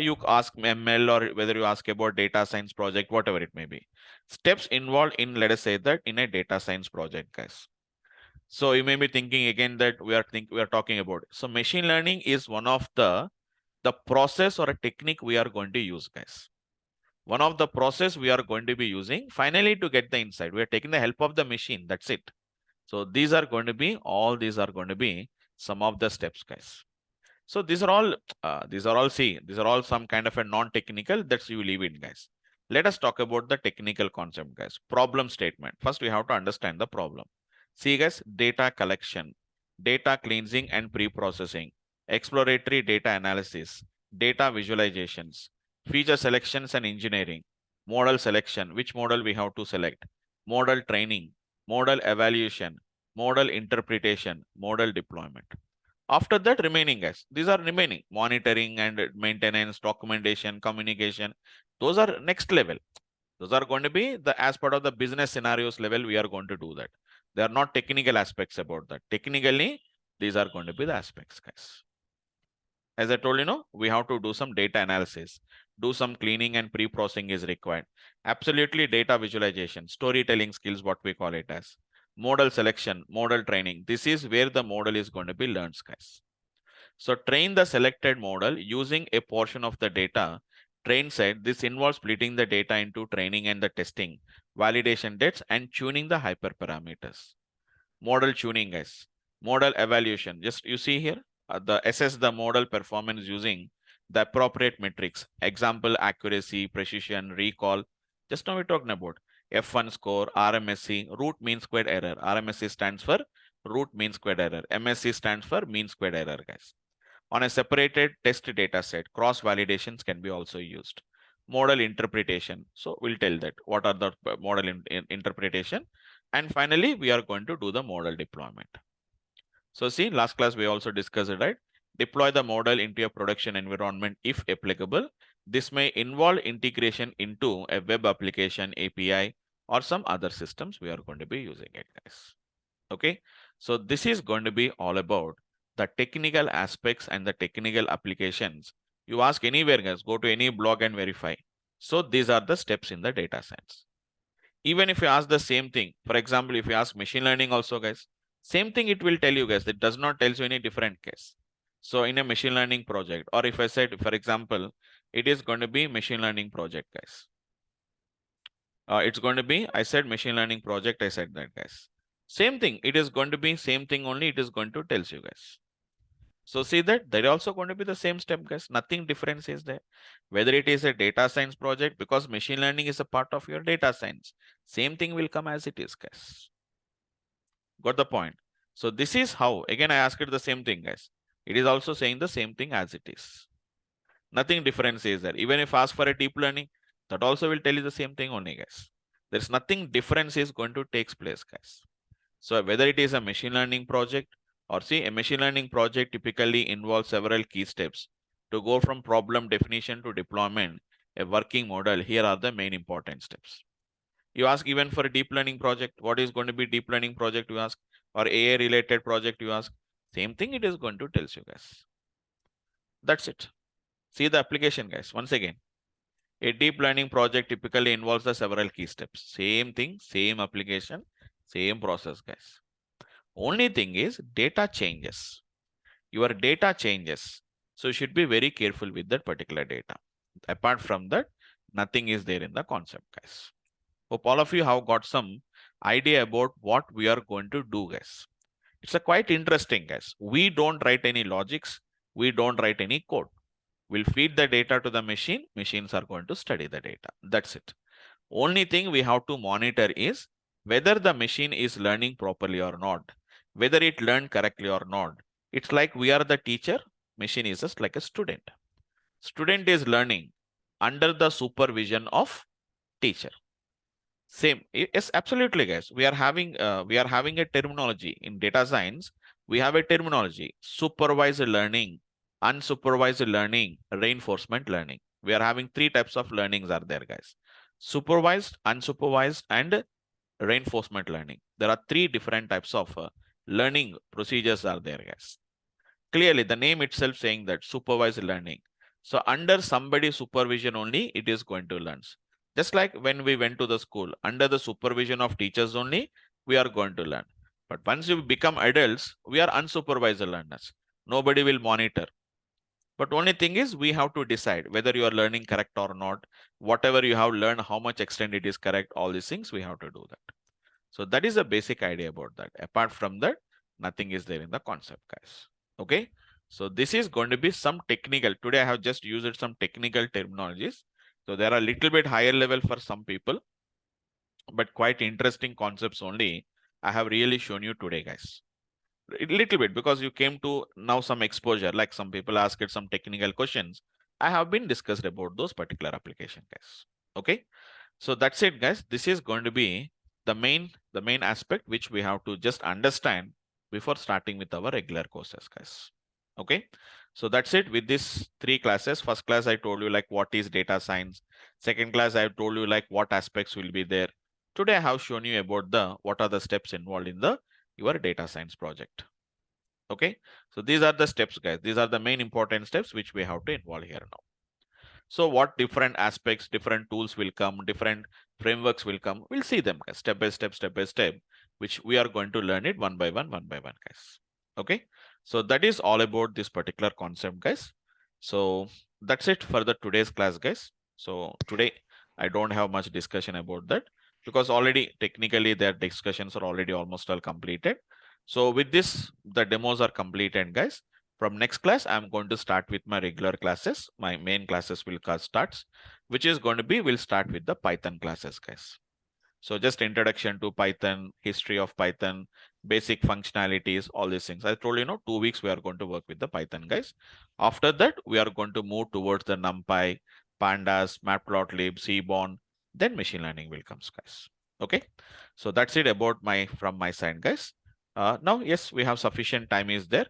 S1: you ask ML or whether you ask about data science project, whatever it may be. Steps involved in, let us say that in a data science project, guys. So you may be thinking again that we are talking about. So machine learning is one of the process or a technique we are going to use, guys. One of the process we are going to be using finally to get the insight. We are taking the help of the machine. That's it. So these are going to be some of the steps, guys. So these are all some kind of a non-technical. That's you leave it, guys. Let us talk about the technical concept, guys. Problem statement. First, we have to understand the problem. See, guys, data collection, data cleansing and pre-processing, exploratory data analysis, data visualizations, feature selections and engineering, model selection, which model we have to select, model training, model evaluation, model interpretation, model deployment. After that, remaining, guys, these are remaining: monitoring and maintenance, documentation, communication. Those are next level. Those are going to be as part of the business scenarios level. We are going to do that. They are not technical aspects about that. Technically, these are going to be the aspects, guys. As I told you, we have to do some data analysis, do some cleaning and pre-processing is required. Absolutely data visualization, storytelling skills, what we call it as. Model selection, model training. This is where the model is going to be learned, guys. So train the selected model using a portion of the data. Train set, this involves splitting the data into training and the testing, validation dates, and tuning the hyperparameters. Model tuning, guys. Model evaluation. Just you see here, assess the model performance using the appropriate metrics. Example, accuracy, precision, recall. Just now we're talking about F1 score, RMSE, root mean squared error. RMSE stands for root mean squared error. MSE stands for mean squared error, guys. On a separated test data set, cross validations can be also used. Model interpretation. So we'll tell that what are the model interpretation. And finally, we are going to do the model deployment. So see, last class we also discussed it, right? Deploy the model into a production environment if applicable. This may involve integration into a web application API or some other systems we are going to be using it, guys. Okay, so this is going to be all about the technical aspects and the technical applications. You ask anywhere, guys, go to any blog and verify. So these are the steps in the data science. Even if you ask the same thing, for example, if you ask machine learning also, guys, same thing it will tell you, guys. It does not tell you any different case. So in a machine learning project, or if I said, for example, it is going to be machine learning project, guys. It's going to be, I said machine learning project, I said that, guys. Same thing, it is going to be same thing only, it is going to tell you, guys. So see that they're also going to be the same step, guys. Nothing difference is there. Whether it is a data science project, because machine learning is a part of your data science, same thing will come as it is, guys. Got the point? So this is how, again, I asked it the same thing, guys. It is also saying the same thing as it is. Nothing difference is there. Even if ask for a deep learning, that also will tell you the same thing only, guys. There's nothing difference is going to take place, guys. So whether it is a machine learning project, or see, a machine learning project typically involves several key steps to go from problem definition to deployment, a working model. Here are the main important steps. You ask even for a deep learning project, what is going to be deep learning project, you ask, or AI related project, you ask, same thing it is going to tell you, guys. That's it. See the application, guys. Once again, a deep learning project typically involves the several key steps. Same thing, same application, same process, guys. Only thing is data changes. Your data changes. So you should be very careful with that particular data. Apart from that, nothing is there in the concept, guys. Hope all of you have got some idea about what we are going to do, guys. It's a quite interesting, guys. We don't write any logics. We don't write any code. We'll feed the data to the machine. Machines are going to study the data. That's it. Only thing we have to monitor is whether the machine is learning properly or not, whether it learned correctly or not. It's like we are the teacher. Machine is just like a student. Student is learning under the supervision of teacher. Same. Yes, absolutely, guys. We are having a terminology in data science. We have a terminology: supervised learning, unsupervised learning, reinforcement learning. We are having three types of learnings are there, guys: supervised, unsupervised, and reinforcement learning. There are three different types of learning procedures are there, guys. Clearly, the name itself saying that supervised learning. So under somebody's supervision only, it is going to learn. Just like when we went to the school, under the supervision of teachers only, we are going to learn. But once you become adults, we are unsupervised learners. Nobody will monitor. But only thing is, we have to decide whether you are learning correct or not. Whatever you have learned, how much extent it is correct, all these things, we have to do that. So that is a basic idea about that. Apart from that, nothing is there in the concept, guys. Okay. So this is going to be some technical. Today I have just used some technical terminologies. So there are a little bit higher level for some people, but quite interesting concepts only I have really shown you today, guys. A little bit because you came to now some exposure, like some people asked some technical questions. I have been discussed about those particular application, guys. Okay. So that's it, guys. This is going to be the main aspect which we have to just understand before starting with our regular courses, guys. Okay. So that's it with these three classes. First class, I told you like what is data science. Second class, I have told you like what aspects will be there. Today, I have shown you about what are the steps involved in your data science project. Okay. So these are the steps, guys. These are the main important steps which we have to involve here now. So what different aspects, different tools will come, different frameworks will come. We'll see them, guys, step by step, which we are going to learn it one by one, guys. Okay. So that is all about this particular concept, guys. So that's it for the today's class, guys. So today I don't have much discussion about that because already technically their discussions are already almost all completed. So with this, the demos are completed, guys. From next class, I'm going to start with my regular classes. My main classes will start, which is going to be, we'll start with the Python classes, guys. So just introduction to Python, history of Python, basic functionalities, all these things. I told you, 2 weeks we are going to work with the Python, guys. After that, we are going to move towards the NumPy, Pandas, Matplotlib, Seaborn, then machine learning will come, guys. Okay. So that's it about from my side, guys. Now, yes, we have sufficient time is there.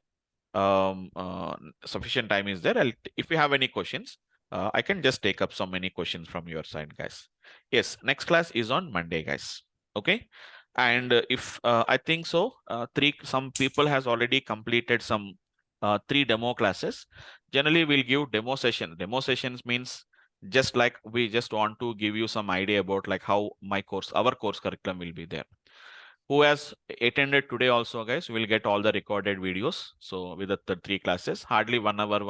S1: Sufficient time is there. If you have any questions, I can just take up so many questions from your side, guys. Yes, next class is on Monday, guys. Okay. And if I think so, some people has already completed some 3 demo classes. Generally, we'll give demo session. Demo sessions means just like we just want to give you some idea about like how our course curriculum will be there. Who has attended today also, guys, will get all the recorded videos. So with the 3 classes, hardly 1 hour,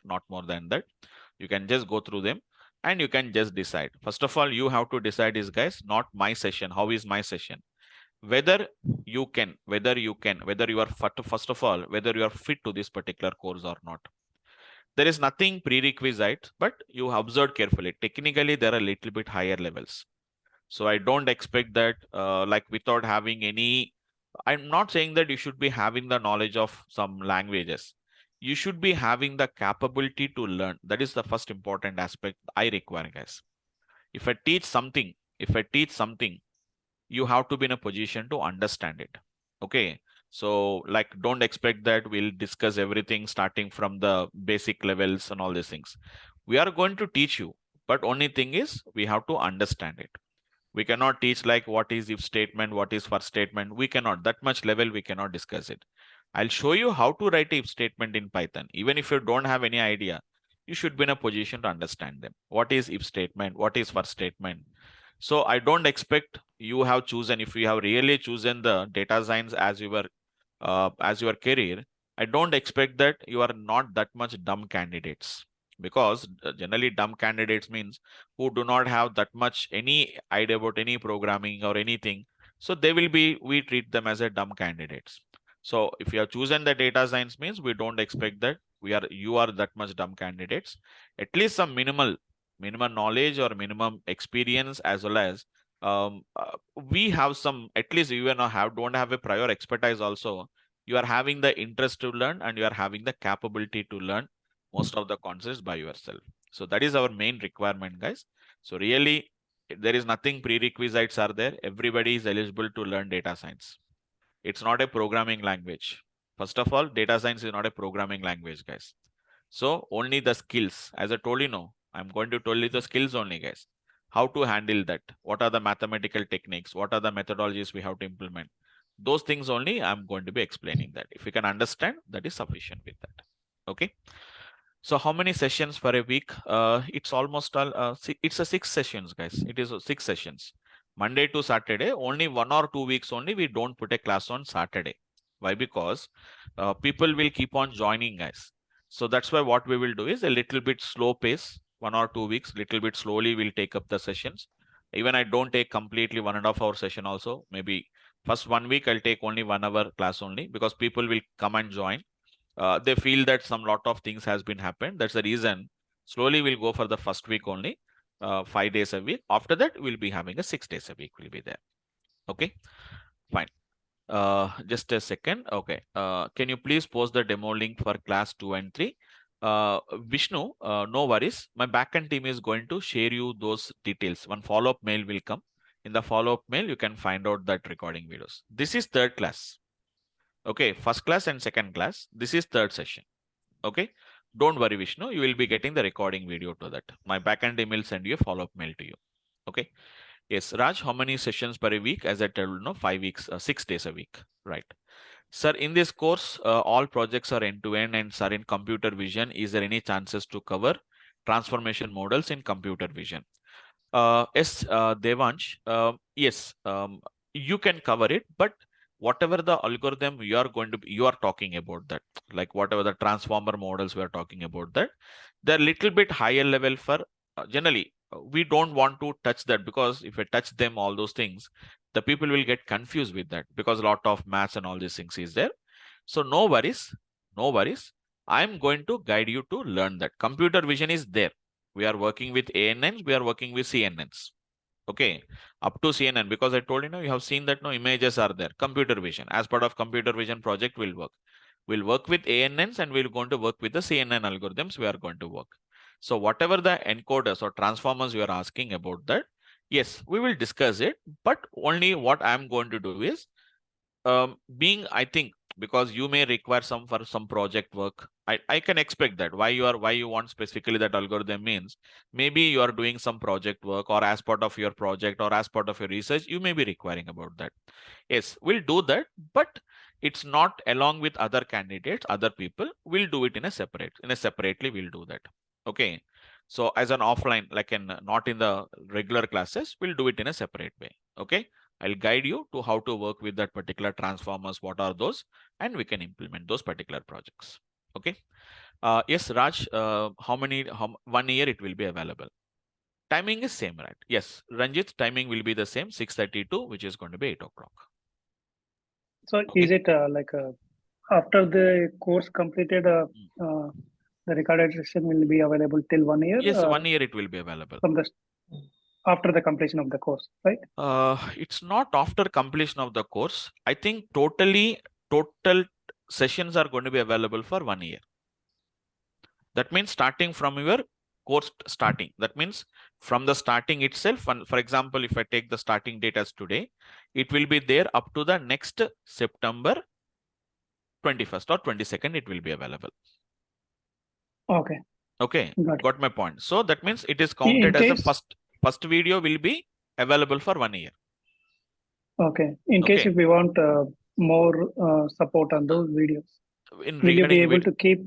S1: not more than that. You can just go through them and you can just decide. First of all, you have to decide is, guys, not my session. How is my session? Whether you are first of all, whether you are fit to this particular course or not. There is nothing prerequisite, but you observe carefully. Technically, there are a little bit higher levels. So I don't expect that like without having any, I'm not saying that you should be having the knowledge of some languages. You should be having the capability to learn. That is the first important aspect I require, guys. If I teach something, you have to be in a position to understand it. Okay. So like, don't expect that we'll discuss everything starting from the basic levels and all these things. We are going to teach you, but only thing is we have to understand it. We cannot teach like what is if statement, what is for statement. We cannot, that much level we cannot discuss it. I'll show you how to write if statement in Python. Even if you don't have any idea, you should be in a position to understand them. What is if statement? What is for statement? So I don't expect you have chosen, if you have really chosen the data science as your career, I don't expect that you are not that much dumb candidates. because generally dumb candidates means who do not have that much any idea about any programming or anything. So we treat them as a dumb candidates. So if you have chosen the data science means we don't expect that you are that much dumb candidates. At least some minimum knowledge or minimum experience, as well as we have some, at least even don't have a prior expertise also. You are having the interest to learn and you are having the capability to learn most of the concepts by yourself. So that is our main requirement, guys. So really, there is nothing prerequisites are there. Everybody is eligible to learn data science. It's not a programming language. First of all, data science is not a programming language, guys. So only the skills, as I told you, I'm going to tell you the skills only, guys. How to handle that? What are the mathematical techniques? What are the methodologies we have to implement? Those things only I'm going to be explaining that. If you can understand, that is sufficient with that. Okay. So how many sessions for a week? It's almost all, it's a 6 sessions, guys. It is 6 sessions. Monday to Saturday, only 1 or 2 weeks only we don't put a class on Saturday. Why? Because people will keep on joining, guys. So that's why what we will do is a little bit slow pace, 1 or 2 weeks, little bit slowly we'll take up the sessions. Even I don't take completely 1.5 hour session also. Maybe first 1 week I'll take only 1 hour class only, because people will come and join. They feel that some lot of things has been happened. That's the reason slowly we'll go for the first week only, 5 days a week. After that, we'll be having a 6 days a week will be there. Okay, fine. Just a second. Okay. Can you please post the demo link for class 2 and 3? Vishnu, no worries. My backend team is going to share you those details. One follow-up mail will come. In the follow-up mail, you can find out that recording videos. This is third class. Okay, first class and second class. This is third session. Okay, don't worry, Vishnu. You will be getting the recording video to that. My backend team will send you a follow-up mail to you. Okay. Yes, Raj, how many sessions per week? As I told you, 5 weeks, 6 days a week, right? Sir, in this course, all projects are end-to-end, and sir, in computer vision, is there any chances to cover transformation models in computer vision? Yes, Devansh, yes, you can cover it, but whatever the algorithm you are talking about that, like whatever the transformer models we are talking about that, they're little bit higher level for generally, we don't want to touch that, because if I touch them, all those things, the people will get confused with that, because a lot of maths and all these things is there. So no worries, no worries. I'm going to guide you to learn that. Computer vision is there. We are working with ANNs, we are working with CNNs. Okay, up to CNN, because I told you, you have seen that no images are there. Computer vision, as part of computer vision project will work. We'll work with ANNs and we're going to work with the CNN algorithms we are going to work. So whatever the encoders or transformers you are asking about that, yes, we will discuss it, but only what I'm going to do is, I think, because you may require for some project work, I can expect that why you want specifically that algorithm means maybe you are doing some project work, or as part of your project or as part of your research, you may be requiring about that. Yes, we'll do that, but it's not along with other candidates, other people. We'll do it separately we'll do that. Okay. So as an offline, like not in the regular classes, we'll do it in a separate way. Okay. I'll guide you to how to work with that particular transformers, what are those, and we can implement those particular projects. Okay. Yes, Raj, how 1 year it will be available. Timing is same, right? Yes, Ranjit, timing will be the same, 6:32, which is going to be 8 o'clock.
S3: So
S1: Okay.
S3: is it after the course completed, the recorded session will be available till 1 year?
S1: Yes, 1 year it will be available.
S3: From after the completion of the course, right?
S1: It's not after completion of the course. I think total sessions are going to be available for 1 year. That means starting from your course starting. That means from the starting itself. And for example, if I take the starting date as today, it will be there up to the next September 21st or 22nd. It will be available.
S3: Okay.
S1: Okay.
S3: Got it.
S1: Got my point. So that means it is counted as a first video will be available for 1 year.
S3: Okay. In case if we want more support on those videos, will you be able to keep?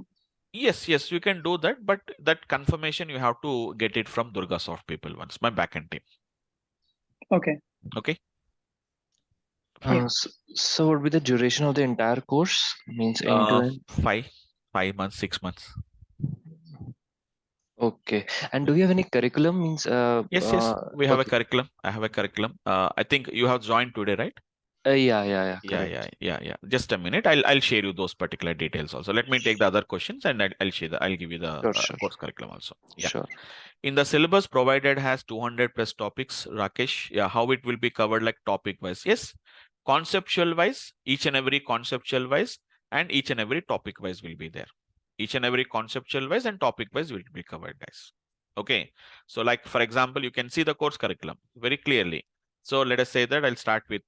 S1: Yes, you can do that, but that confirmation you have to get it from DURGASOFT people once, my backend team.
S3: Okay.
S1: Okay.
S2: So what would be the duration of the entire course? Means end to end?
S1: 5 months, 6 months.
S2: Okay. And do you have any curriculum? Means
S1: Yes, we have a
S2: okay.
S1: curriculum. I have a curriculum. I think you have joined today, right?
S2: Yeah.
S1: Yeah.
S2: Correct.
S1: Just a minute. I'll share you those particular details also. Let me take the other questions and I'll give you the
S2: Sure.
S1: course curriculum also. Yeah.
S2: Sure.
S1: In the syllabus provided has 200 plus topics, Rakesh. Yeah, how it will be covered like topic wise? Yes, conceptual wise, each and every conceptual wise, and each and every topic wise will be there. Each and every conceptual wise and topic wise will be covered, guys. Okay. So, like for example, you can see the course curriculum very clearly. So let us say that I'll start with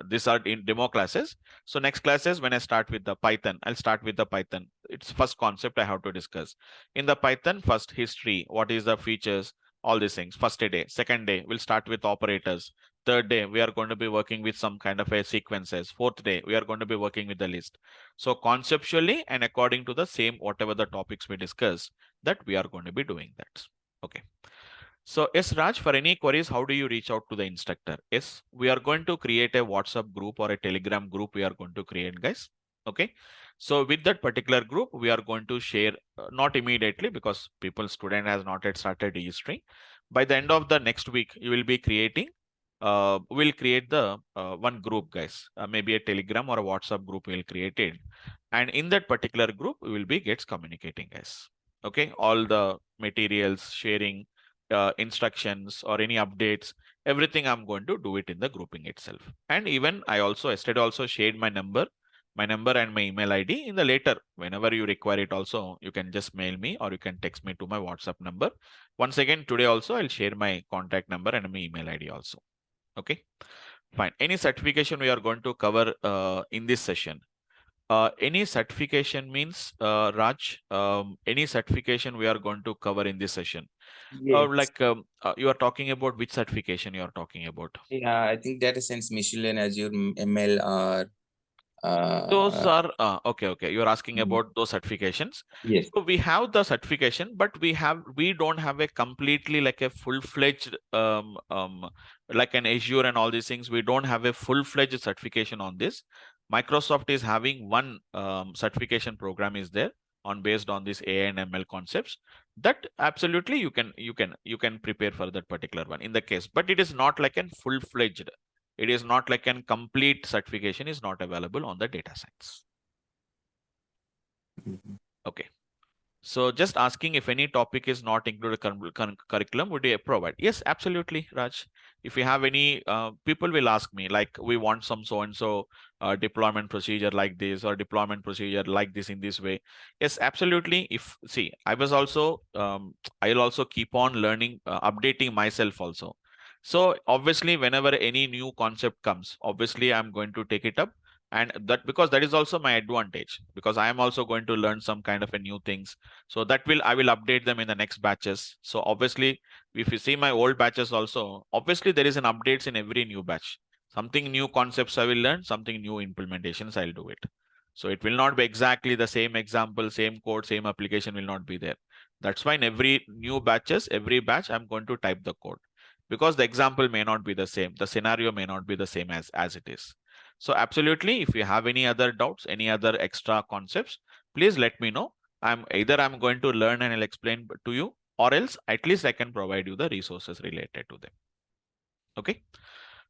S1: these are in demo classes. So next classes, when I start with the Python, I'll start with the Python. It's first concept I have to discuss. In the Python, first history, what is the features, all these things. First day, second day, we'll start with operators. Third day, we are going to be working with some kind of a sequences. Fourth day, we are going to be working with the list. So conceptually and according to the same, whatever the topics we discuss, that we are going to be doing that. Okay. So yes, Raj, for any queries, how do you reach out to the instructor? Yes, we are going to create a WhatsApp group or a Telegram group we are going to create, guys. Okay. So with that particular group, we are going to share, not immediately because student has not yet started registering. By the end of the next week, you will be creating, we'll create the one group, guys, maybe a Telegram or a WhatsApp group we'll create it. And in that particular group, we will be gets communicating, guys. Okay. All the materials sharing, instructions or any updates, everything I'm going to do it in the grouping itself. And even I also yesterday also shared my number and my email ID. In the later, whenever you require it also, you can just mail me or you can text me to my WhatsApp number. Once again, today also I'll share my contact number and my email ID also. Okay, fine. Any certification we are going to cover in this session? Any certification means, Raj, any certification we are going to cover in this session?
S5: Yes.
S1: Like you are talking about which certification you are talking about?
S5: Yeah, I think data science, machine learning, Azure, ML, or
S1: Those are okay. You're asking
S5: mm,
S1: about those certifications.
S5: yes.
S1: So we have the certification, but we don't have a completely like a full-fledged like an Azure and all these things. We don't have a full-fledged certification on this. Microsoft is having one certification program is there on based on this AI and ML concepts. That absolutely you can prepare for that particular one in the case, but it is not like a full-fledged. It is not like a complete certification is not available on the data science.
S5: Mhm.
S1: Okay. So just asking if any topic is not included curriculum, would you provide? Yes, absolutely, Raj. If you have any, people will ask me like, we want some so-and-so deployment procedure like this or deployment procedure like this in this way. Yes, absolutely. If see, I was also, I'll also keep on learning, updating myself also. So obviously, whenever any new concept comes, obviously I'm going to take it up. And that because that is also my advantage because I am also going to learn some kind of a new things. So that I will update them in the next batches. So obviously, if you see my old batches also, obviously there is an updates in every new batch. Something new concepts I will learn, something new implementations I'll do it. So it will not be exactly the same example, same code, same application will not be there. That's why in every new batches, every batch, I'm going to type the code because the example may not be the same. The scenario may not be the same as it is. So absolutely, if you have any other doubts, any other extra concepts, please let me know. I'm going to learn and I'll explain to you, or else at least I can provide you the resources related to them. Okay,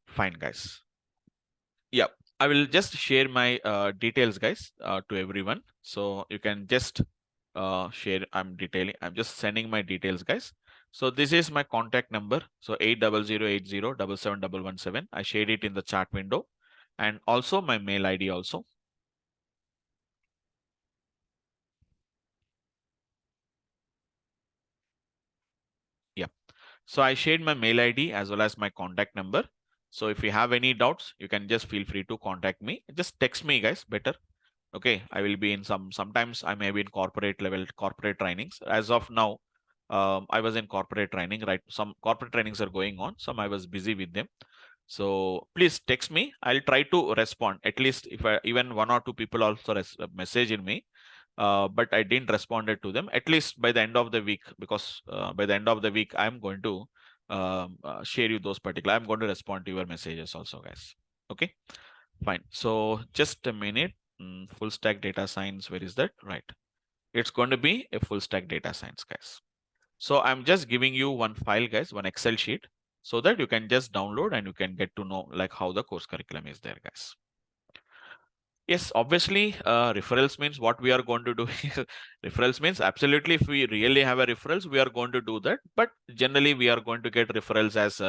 S1: fine, guys. Yeah, I will just share my details, guys, to everyone. So you can just share. I'm just sending my details, guys. So this is my contact number. So 8080777717. I shared it in the chat window, and also my mail ID also. Yeah. So I shared my mail ID as well as my contact number. So if you have any doubts, you can just feel free to contact me. Just text me, guys, better. Okay. I will be in sometimes I may be in corporate level, corporate trainings. As of now, I was in corporate training, right? Some corporate trainings are going on. Some I was busy with them. So please text me. I'll try to respond. At least if even one or two people also message in me, but I didn't respond to them at least by the end of the week because by the end of the week I'm going to share you those particular. I'm going to respond to your messages also, guys. Okay, fine. So just a minute. Full stack data science. Where is that? Right. It's going to be a full stack data science, guys. So I'm just giving you one file, guys, one Excel sheet, so that you can just download and you can get to know like how the course curriculum is there, guys. Yes, obviously, referrals means what we are going to do. Referrals means absolutely, if we really have a referrals, we are going to do that. But generally, we are going to get referrals as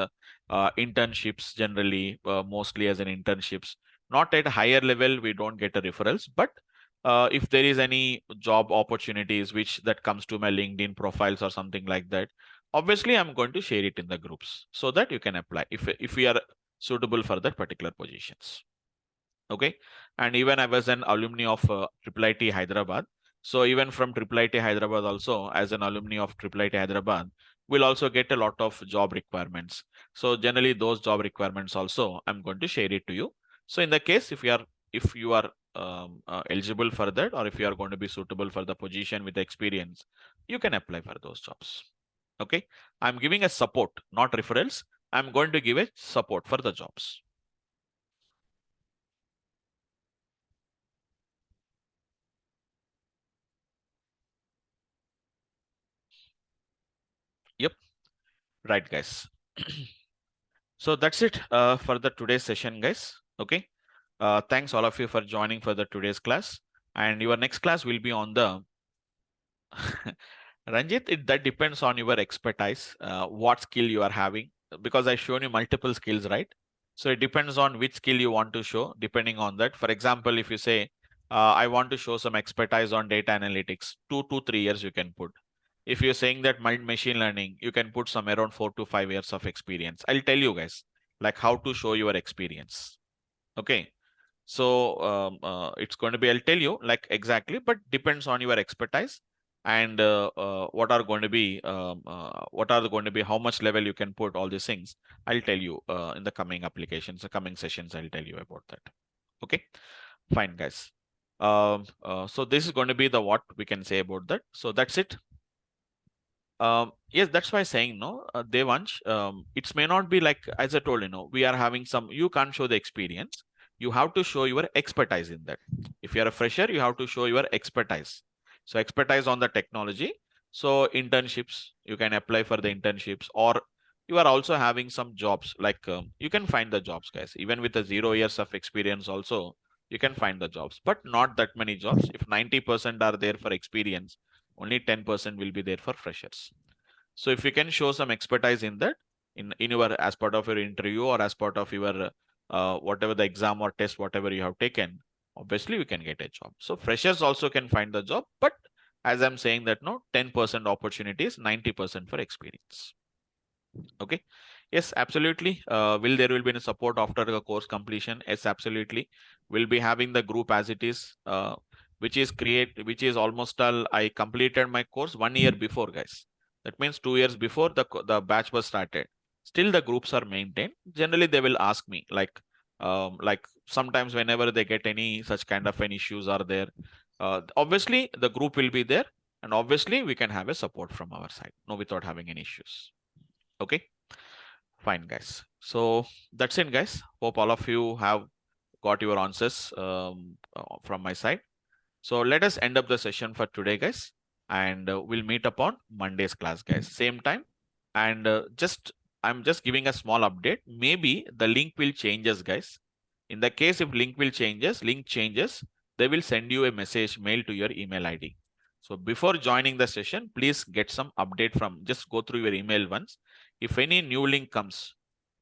S1: internships, generally, mostly as an internships. Not at higher level, we don't get a referrals. But if there is any job opportunities which that comes to my LinkedIn profiles or something like that, obviously, I'm going to share it in the groups so that you can apply if we are suitable for that particular positions. Okay, and even I was an alumni of IIIT Hyderabad. So even from IIIT Hyderabad also, as an alumni of IIIT Hyderabad, we'll also get a lot of job requirements. So generally those job requirements also, I'm going to share it to you. So in the case, if you are eligible for that, or if you are going to be suitable for the position with the experience, you can apply for those jobs. Okay, I'm giving a support, not referrals. I'm going to give a support for the jobs. Yep. Right, guys. So that's it for the today's session, guys. Okay. Thanks all of you for joining for the today's class. And your next class will be on the Ranjit, that depends on your expertise, what skill you are having, because I shown you multiple skills, right? So it depends on which skill you want to show, depending on that. For example, if you say, I want to show some expertise on data analytics, 2 to 3 years you can put. If you're saying that machine learning, you can put some around 4 to 5 years of experience. I'll tell you guys, like how to show your experience. Okay. So it's going to be, I'll tell you like exactly, but depends on your expertise and what are going to be, how much level you can put all these things. I'll tell you in the coming applications, the coming sessions, I'll tell you about that. Okay, fine, guys. So this is going to be the what we can say about that. So that's it. Yes, that's why saying no, Devansh, it may not be like, as I told, we are having some, you can't show the experience. You have to show your expertise in that. If you're a fresher, you have to show your expertise. So expertise on the technology. So internships, you can apply for the internships, or you are also having some jobs, like you can find the jobs, guys. Even with the 0 years of experience also, you can find the jobs, but not that many jobs. If 90% are there for experience, only 10% will be there for freshers. So if you can show some expertise in that, in your, as part of your interview or as part of your whatever the exam or test, whatever you have taken, obviously we can get a job. So freshers also can find the job, but as I'm saying that no, 10% opportunities, 90% for experience. Okay. Yes, absolutely. There will be a support after the course completion? Yes, absolutely. We'll be having the group as it is, which is almost all. I completed my course 1 year before, guys. That means 2 years before the batch was started. Still the groups are maintained. Generally, they will ask me like sometimes whenever they get any such kind of an issues are there. Obviously, the group will be there, and obviously we can have a support from our side, no, without having any issues. Okay, fine, guys. So that's it, guys. Hope all of you have got your answers from my side. So let us end up the session for today, guys, and we'll meet upon Monday's class, guys, same time. And I'm just giving a small update. Maybe the link will changes, guys. In the case if link changes, they will send you a message mail to your email ID. So before joining the session, please get some update just go through your email once. If any new link comes,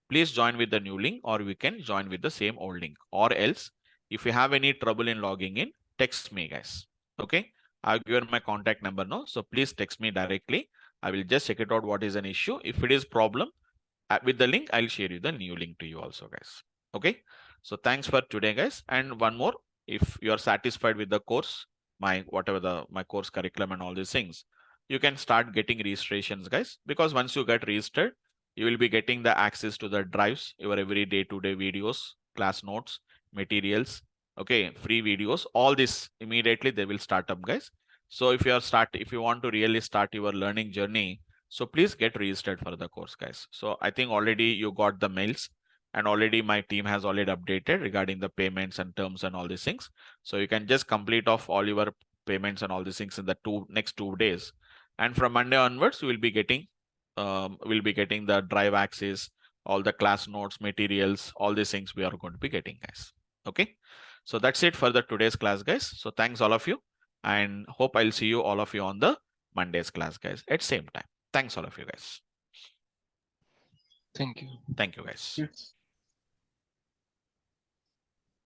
S1: please join with the new link, or we can join with the same old link. Or else, if you have any trouble in logging in, text me, guys. Okay, I've given my contact number now, so please text me directly. I will just check it out what is an issue. If it is problem with the link, I'll share you the new link to you also, guys. Okay, so thanks for today, guys. And one more, if you are satisfied with the course, my course curriculum and all these things, you can start getting registrations, guys, because once you get registered, you will be getting the access to the drives, your every day-to-day videos, class notes, materials, okay, free videos, all this immediately they will start up, guys. So if you want to really start your learning journey, so please get registered for the course, guys. So I think already you got the mails, and already my team has already updated regarding the payments and terms and all these things. So you can just complete off all your payments and all these things in the next 2 days. And from Monday onwards, we'll be getting the drive access, all the class notes, materials, all these things we are going to be getting, guys. Okay. So that's it for the today's class, guys. So thanks all of you, and hope I'll see you all of you on the Monday's class, guys, at same time. Thanks all of you guys.
S2: Thank you.
S1: Thank you, guys.
S4: Yes.